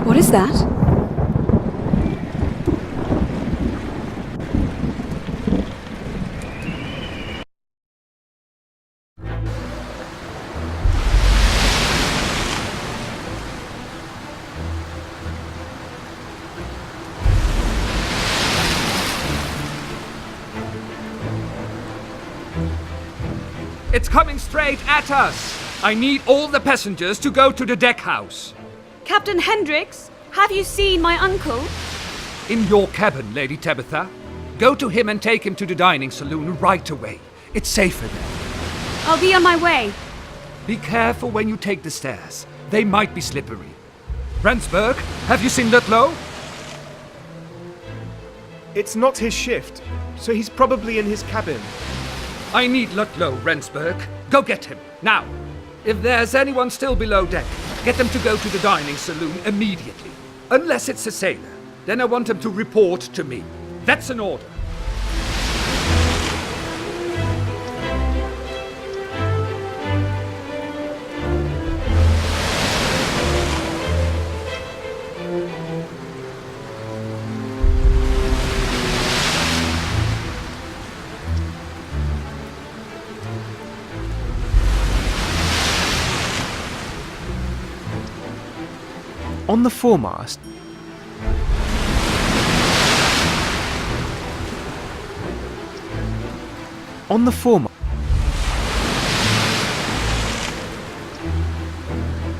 What is that? It's coming straight at us! I need all the passengers to go to the deck house. Captain Hendricks, have you seen my uncle? In your cabin, Lady Tabitha. Go to him and take him to the dining saloon right away. It's safer there. I'll be on my way. Be careful when you take the stairs. They might be slippery. Rendsburg, have you seen Ludlow? It's not his shift, so he's probably in his cabin. I need Ludlow, Rendsburg. Go get him, now. If there's anyone still below deck, get them to go to the dining saloon immediately. Unless it's a sailor. Then I want them to report to me. That's an order. On the foremast, on the foremast,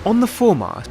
on the foremast,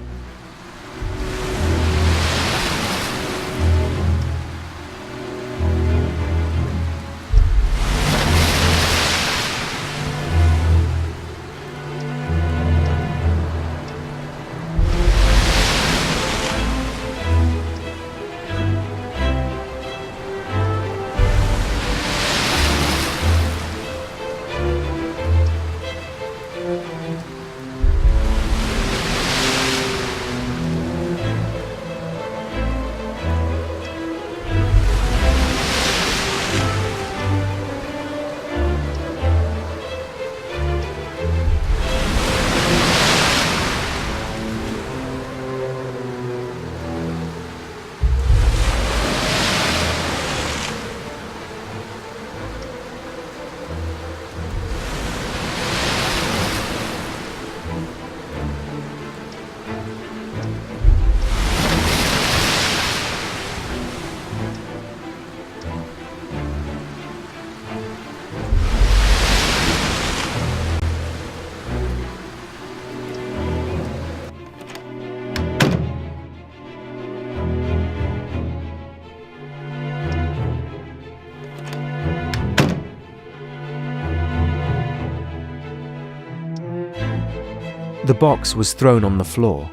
the box was thrown on the floor.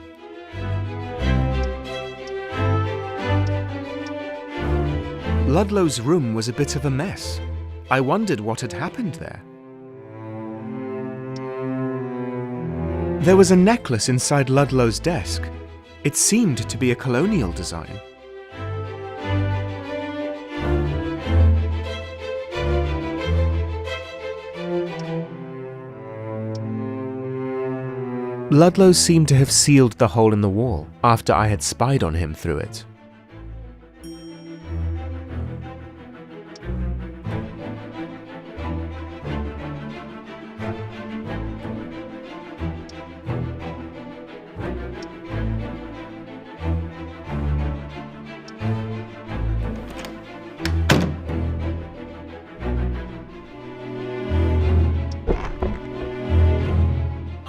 Ludlow's room was a bit of a mess. I wondered what had happened there. There was a necklace inside Ludlow's desk. It seemed to be a colonial design. Ludlow seemed to have sealed the hole in the wall after I had spied on him through it.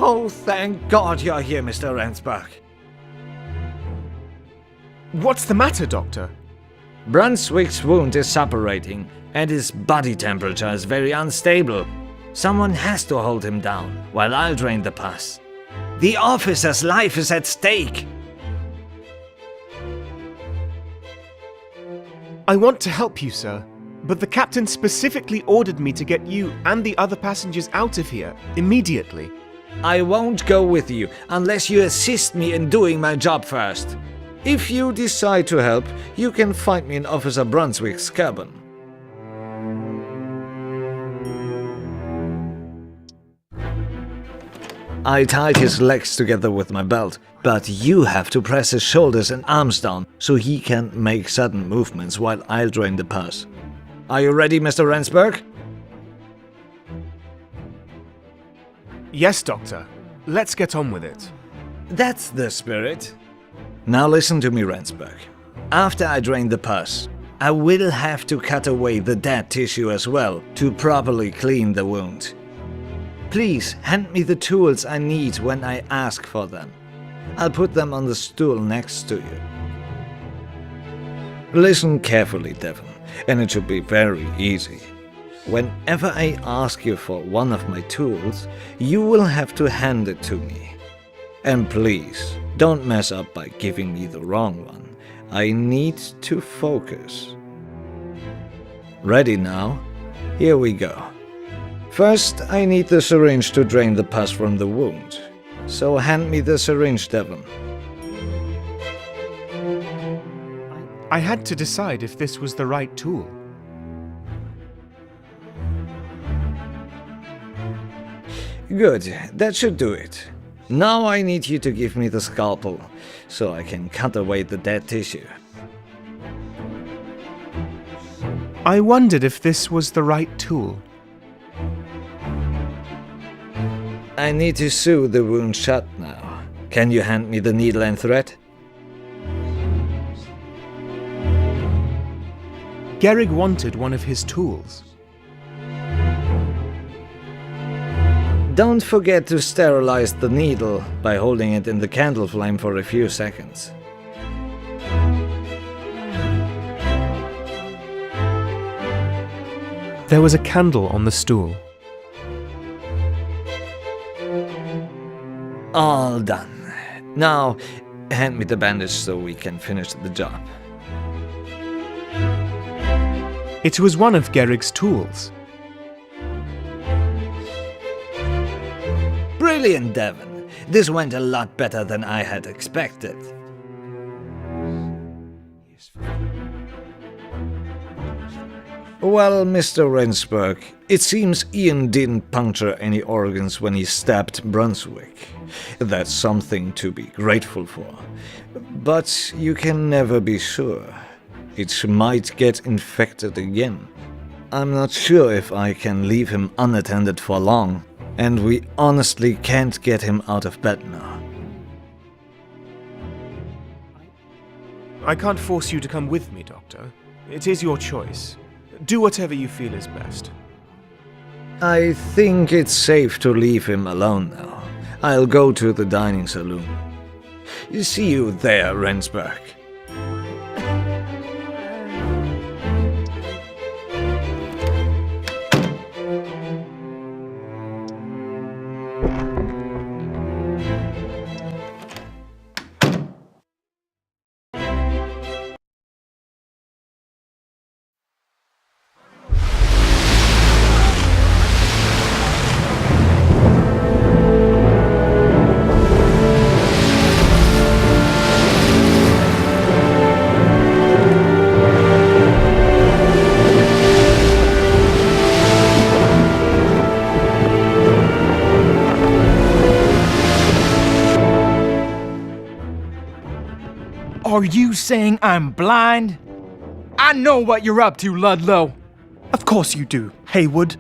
Oh, thank God you're here, Mr. Rendsburg. What's the matter, Doctor? Brunswick's wound is suppurating, and his body temperature is very unstable. Someone has to hold him down, while I'll drain the pus. The officer's life is at stake! I want to help you, sir, but the captain specifically ordered me to get you and the other passengers out of here, immediately. I won't go with you unless you assist me in doing my job first. If you decide to help, you can find me in Officer Brunswick's cabin. I tied his legs together with my belt, but you have to press his shoulders and arms down so he can make sudden movements while I'll drain the pus. Are you ready, Mr. Rendsburg? Yes, Doctor. Let's get on with it. That's the spirit. Now listen to me, Rendsburg. After I drain the pus, I will have to cut away the dead tissue as well to properly clean the wound. Please hand me the tools I need when I ask for them. I'll put them on the stool next to you. Listen carefully, Devon, and it should be very easy. Whenever I ask you for one of my tools, you will have to hand it to me. And please, don't mess up by giving me the wrong one. I need to focus. Ready now? Here we go. First, I need the syringe to drain the pus from the wound. So hand me the syringe, Devon. I had to decide if this was the right tool. Good, that should do it. Now I need you to give me the scalpel, so I can cut away the dead tissue. I wondered if this was the right tool. I need to sew the wound shut now. Can you hand me the needle and thread? Gehrig wanted one of his tools. Don't forget to sterilize the needle by holding it in the candle flame for a few seconds. There was a candle on the stool. All done. Now, hand me the bandage so we can finish the job. It was one of Gehrig's tools. Brilliant, Devon. This went a lot better than I had expected. Well, Mr. Rensburg, it seems Ian didn't puncture any organs when he stabbed Brunswick. That's something to be grateful for. But you can never be sure. It might get infected again. I'm not sure if I can leave him unattended for long, and we honestly can't get him out of bed now. I can't force you to come with me, Doctor. It is your choice. Do whatever you feel is best. I think it's safe to leave him alone now. I'll go to the dining saloon. See you there, Rensburg. Are you saying I'm blind? I know what you're up to, Ludlow. Of course you do, Haywood.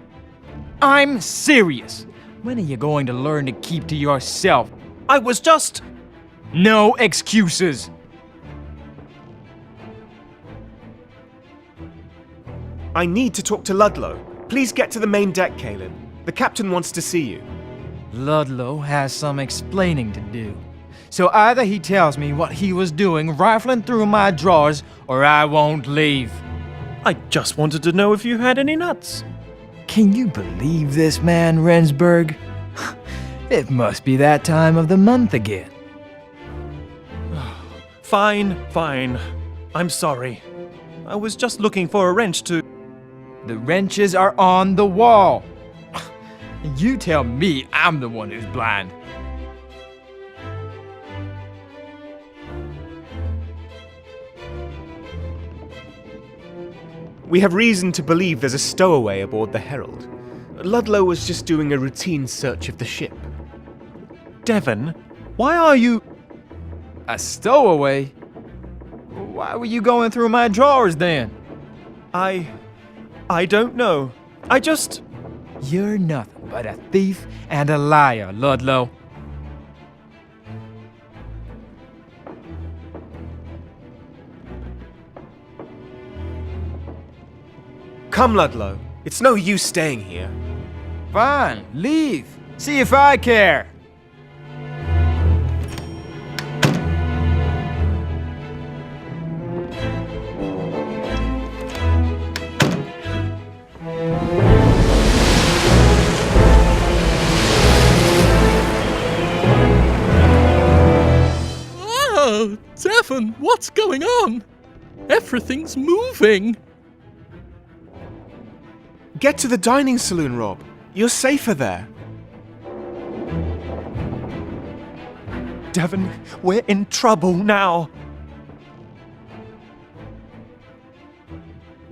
I'm serious. When are you going to learn to keep to yourself? I was just... No excuses. I need to talk to Ludlow. Please get to the main deck, Kaelin. The captain wants to see you. Ludlow has some explaining to do. So either he tells me what he was doing rifling through my drawers, or I won't leave. I just wanted to know if you had any nuts. Can you believe this man, Rensburg? It must be that time of the month again. Fine. I'm sorry. I was just looking for a wrench to... The wrenches are on the wall. You tell me I'm the one who's blind. We have reason to believe there's a stowaway aboard the Herald. Ludlow was just doing a routine search of the ship. Devon, why are you... A stowaway? Why were you going through my drawers then? I don't know. I just... You're nothing but a thief and a liar, Ludlow. Come, Ludlow. It's no use staying here. Fine, leave. See if I care. Oh, Devon, what's going on? Everything's moving. Get to the dining saloon, Rob. You're safer there. Devon, we're in trouble now.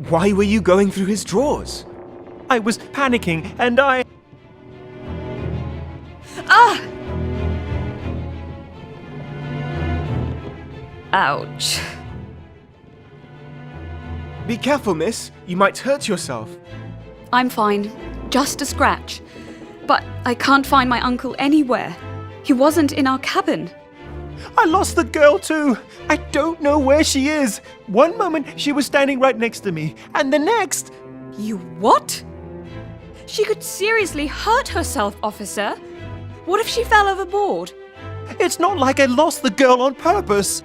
Why were you going through his drawers? I was panicking and I... Ah! Ouch. Be careful, miss. You might hurt yourself. I'm fine. Just a scratch. But I can't find my uncle anywhere. He wasn't in our cabin. I lost the girl too. I don't know where she is. One moment she was standing right next to me, and the next... You what? She could seriously hurt herself, officer. What if she fell overboard? It's not like I lost the girl on purpose.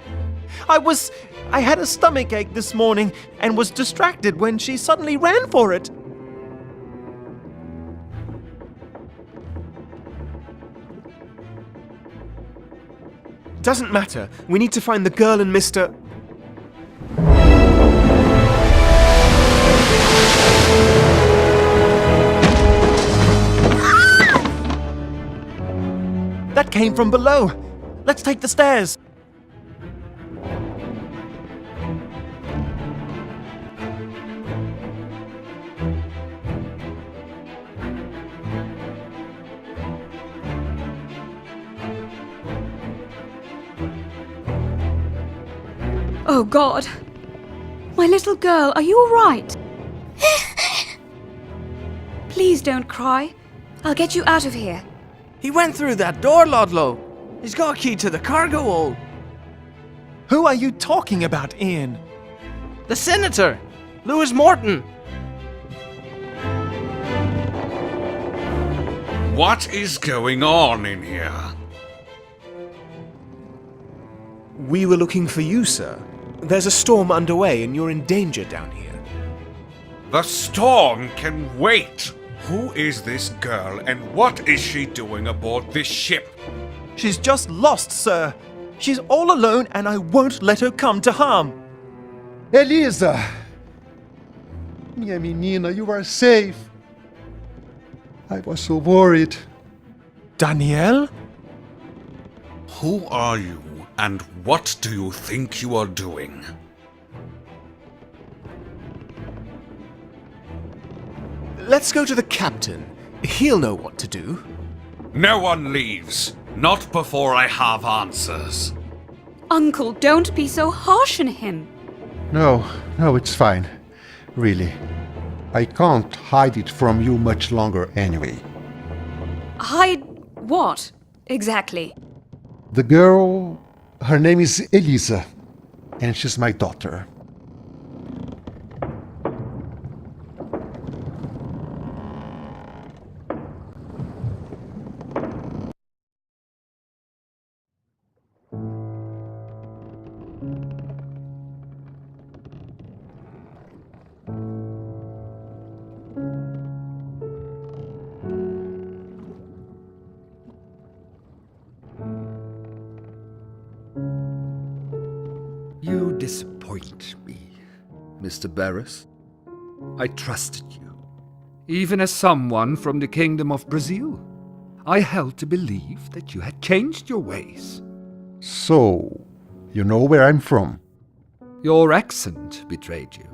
I had a stomach ache this morning and was distracted when she suddenly ran for it. Doesn't matter. We need to find the girl and Mr. That came from below. Let's take the stairs. Oh, God. My little girl, are you all right? Please don't cry. I'll get you out of here. He went through that door, Ludlow. He's got a key to the cargo hold. Who are you talking about, Ian? The Senator, Lewis Morton. What is going on in here? We were looking for you, sir. There's a storm underway and you're in danger down here. The storm can wait. Who is this girl and what is she doing aboard this ship? She's just lost, sir. She's all alone and I won't let her come to harm. Elisa! Minha menina, you are safe. I was so worried. Danielle? Who are you and what do you think you are doing? Let's go to the captain. He'll know what to do. No one leaves. Not before I have answers. Uncle, don't be so harsh on him. No, it's fine. Really. I can't hide it from you much longer anyway. Hide what, exactly? The girl, her name is Elisa, and she's my daughter. You disappoint me, Mr. Barris. I trusted you. Even as someone from the Kingdom of Brazil, I held to believe that you had changed your ways. So, you know where I'm from? Your accent betrayed you.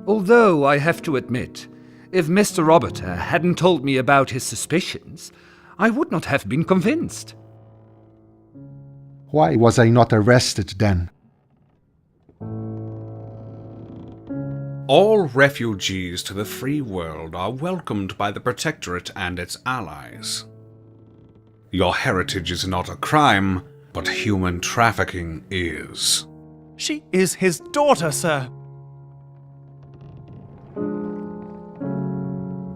Although I have to admit, if Mr. Roberter hadn't told me about his suspicions, I would not have been convinced. Why was I not arrested then? All refugees to the free world are welcomed by the Protectorate and its allies. Your heritage is not a crime, but human trafficking is. She is his daughter, sir.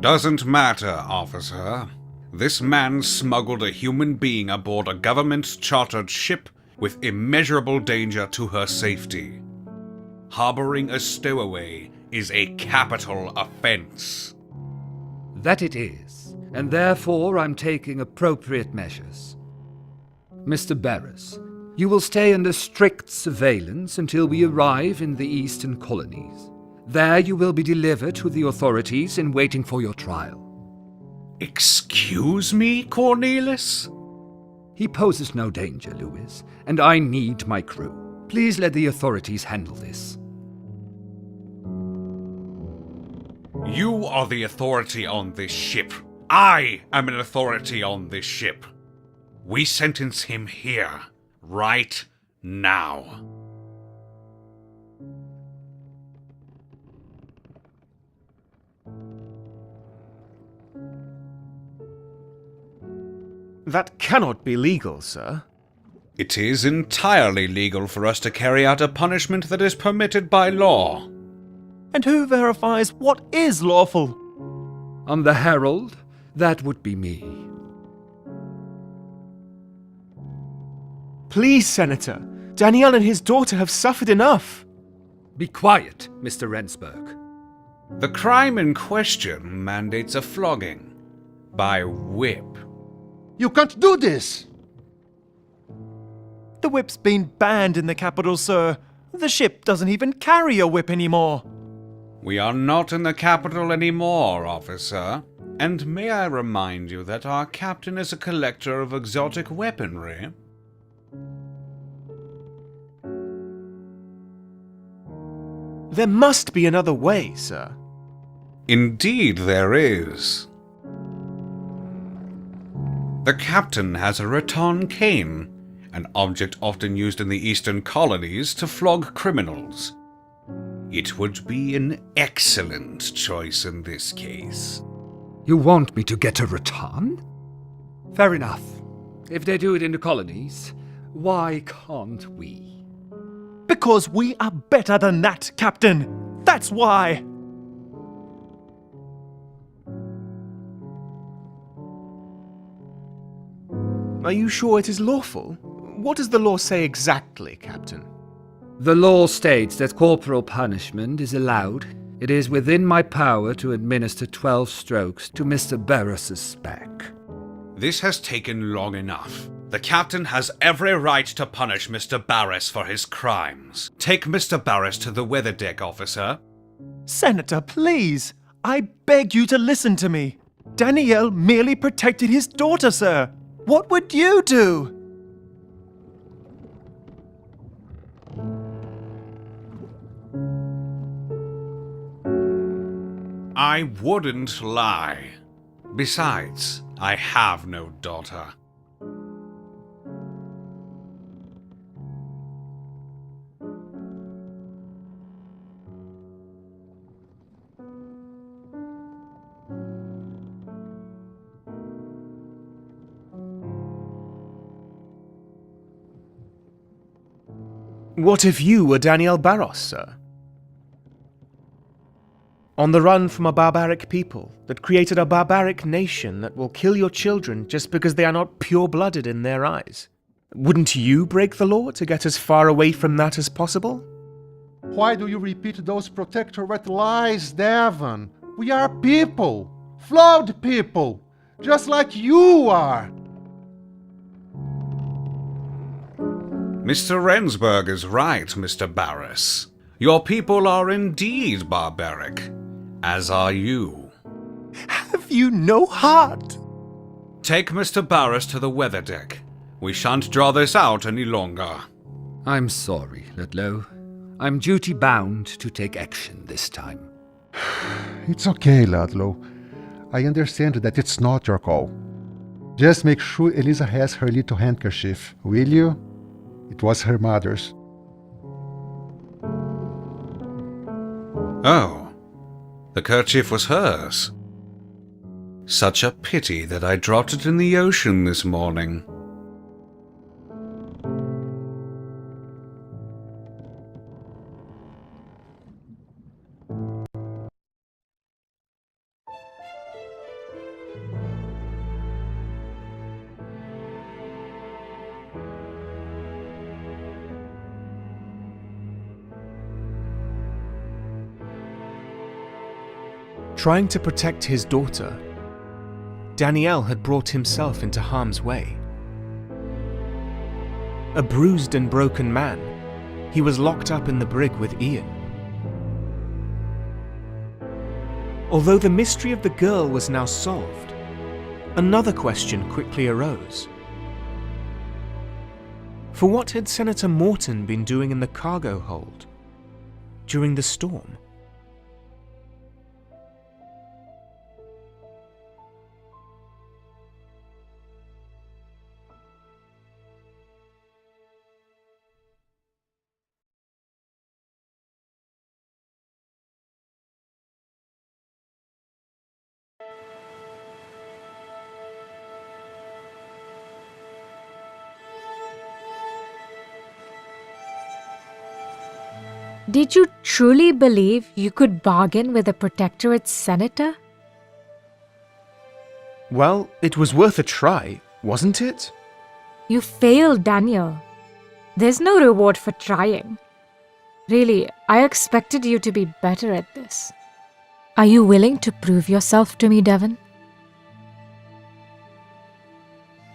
Doesn't matter, officer. This man smuggled a human being aboard a government-chartered ship with immeasurable danger to her safety. Harboring a stowaway is a capital offense. That it is, and therefore I'm taking appropriate measures. Mr. Barris, you will stay under strict surveillance until we arrive in the eastern colonies. There you will be delivered to the authorities in waiting for your trial. Excuse me, Cornelis? He poses no danger, Lewis, and I need my crew. Please let the authorities handle this. You are the authority on this ship. I am an authority on this ship. We sentence him here, right now. That cannot be legal, sir. It is entirely legal for us to carry out a punishment that is permitted by law. And who verifies what is lawful? On the Herald, that would be me. Please, Senator. Danielle and his daughter have suffered enough. Be quiet, Mr. Rensburg. The crime in question mandates a flogging by whip. You can't do this! The whip's been banned in the capital, sir. The ship doesn't even carry a whip anymore. We are not in the capital anymore, officer. And may I remind you that our captain is a collector of exotic weaponry? There must be another way, sir. Indeed there is. The captain has a rattan cane, an object often used in the eastern colonies to flog criminals. It would be an excellent choice in this case. You want me to get a rattan? Fair enough. If they do it in the colonies, why can't we? Because we are better than that, Captain. That's why. Are you sure it is lawful? What does the law say exactly, Captain? The law states that corporal punishment is allowed. It is within my power to administer 12 strokes to Mr. Barris's back. This has taken long enough. The captain has every right to punish Mr. Barris for his crimes. Take Mr. Barris to the weather deck, officer. Senator, please. I beg you to listen to me. Danielle merely protected his daughter, sir. What would you do? I wouldn't lie. Besides, I have no daughter. What if you were Danielle Barros, sir? On the run from a barbaric people that created a barbaric nation that will kill your children just because they are not pure-blooded in their eyes. Wouldn't you break the law to get as far away from that as possible? Why do you repeat those protectorate lies, Devon? We are people, flawed people, just like you are. Mr. Rensburg is right, Mr. Barris. Your people are indeed barbaric, as are you. Have you no heart? Take Mr. Barris to the weather deck. We shan't draw this out any longer. I'm sorry, Ludlow. I'm duty-bound to take action this time. It's okay, Ludlow. I understand that it's not your call. Just make sure Eliza has her little handkerchief, will you? It was her mother's. Oh, the kerchief was hers. Such a pity that I dropped it in the ocean this morning. Trying to protect his daughter, Daniel had brought himself into harm's way. A bruised and broken man, he was locked up in the brig with Ian. Although the mystery of the girl was now solved, another question quickly arose. For what had Senator Morton been doing in the cargo hold during the storm? Did you truly believe you could bargain with a protectorate senator? Well, it was worth a try, wasn't it? You failed, Daniel. There's no reward for trying. Really, I expected you to be better at this. Are you willing to prove yourself to me, Devon?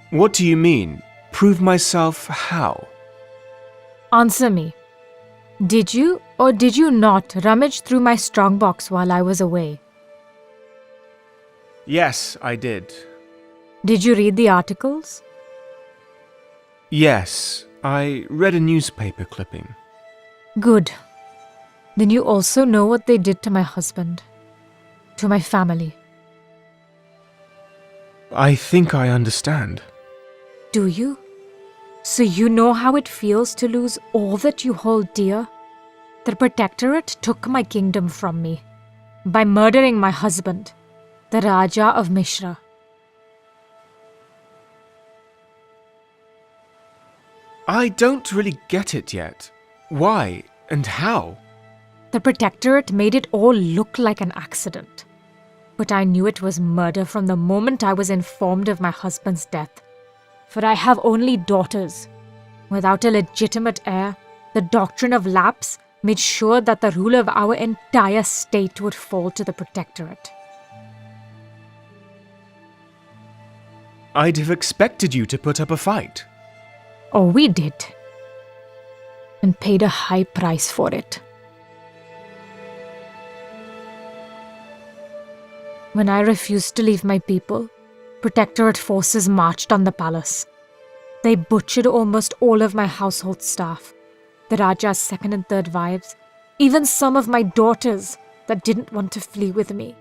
What do you mean? Prove myself how? Answer me. Did you or did you not rummage through my strongbox while I was away? Yes, I did. Did you read the articles? Yes, I read a newspaper clipping. Good. Then you also know what they did to my husband, to my family. I think I understand. Do you? So you know how it feels to lose all that you hold dear? The protectorate took my kingdom from me by murdering my husband, the Raja of Mishra. I don't really get it yet. Why and how? The protectorate made it all look like an accident. But I knew it was murder from the moment I was informed of my husband's death. For I have only daughters. Without a legitimate heir, the doctrine of lapse made sure that the rule of our entire state would fall to the protectorate. I'd have expected you to put up a fight. Oh, we did. And paid a high price for it. When I refused to leave my people, protectorate forces marched on the palace. They butchered almost all of my household staff, the Raja's second and third wives, even some of my daughters that didn't want to flee with me.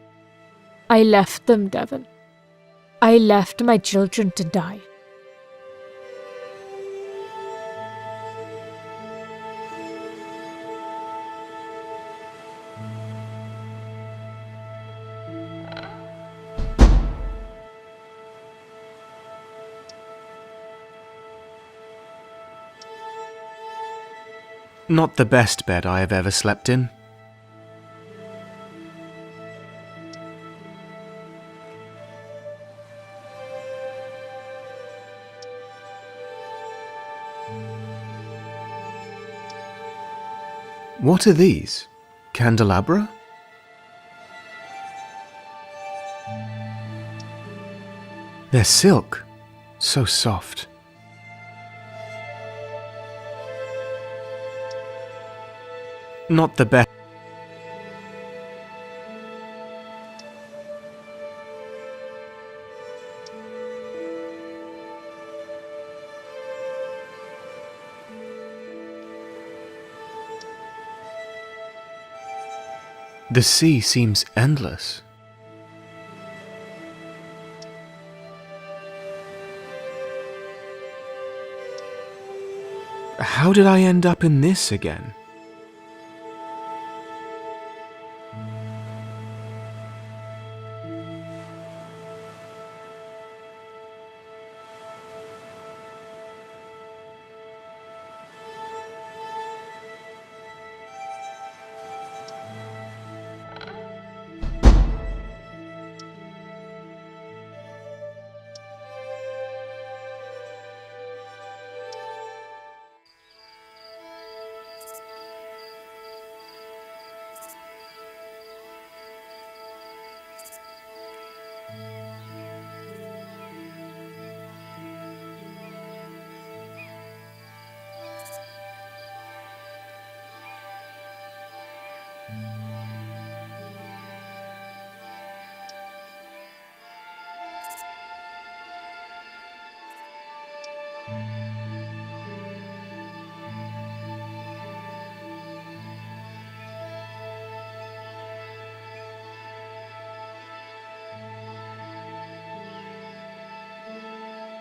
I left them, Devon. I left my children to die. Not the best bed I have ever slept in. What are these? Candelabra? They're silk. So soft. Not the best. The sea seems endless. How did I end up in this again?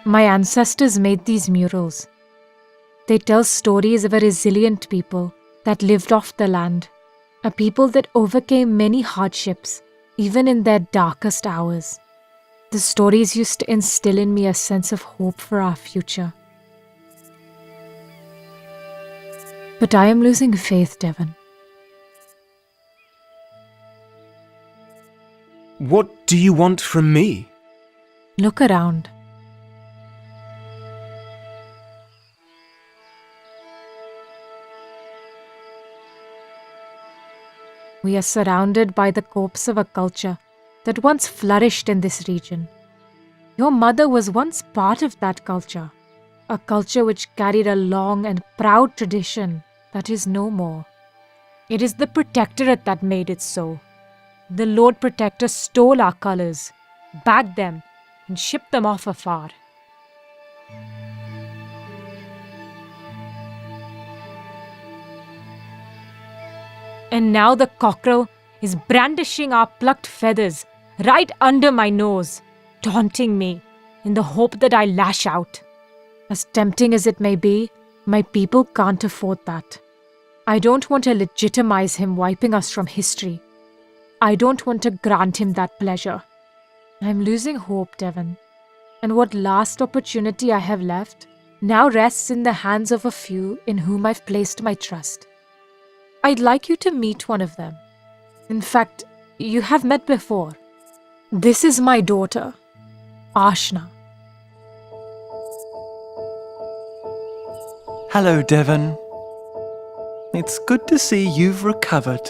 My ancestors made these murals. They tell stories of a resilient people that lived off the land, a people that overcame many hardships, even in their darkest hours. The stories used to instill in me a sense of hope for our future. But I am losing faith, Devon. What do you want from me? Look around. We are surrounded by the corpse of a culture that once flourished in this region. Your mother was once part of that culture, a culture which carried a long and proud tradition that is no more. It is the Protectorate that made it so. The Lord Protector stole our colors, bagged them, and shipped them off afar. And now the cockerel is brandishing our plucked feathers right under my nose, taunting me in the hope that I lash out. As tempting as it may be, my people can't afford that. I don't want to legitimize him wiping us from history. I don't want to grant him that pleasure. I'm losing hope, Devon, and what last opportunity I have left now rests in the hands of a few in whom I've placed my trust. I'd like you to meet one of them. In fact, you have met before. This is my daughter, Ashna. Hello, Devon. It's good to see you've recovered.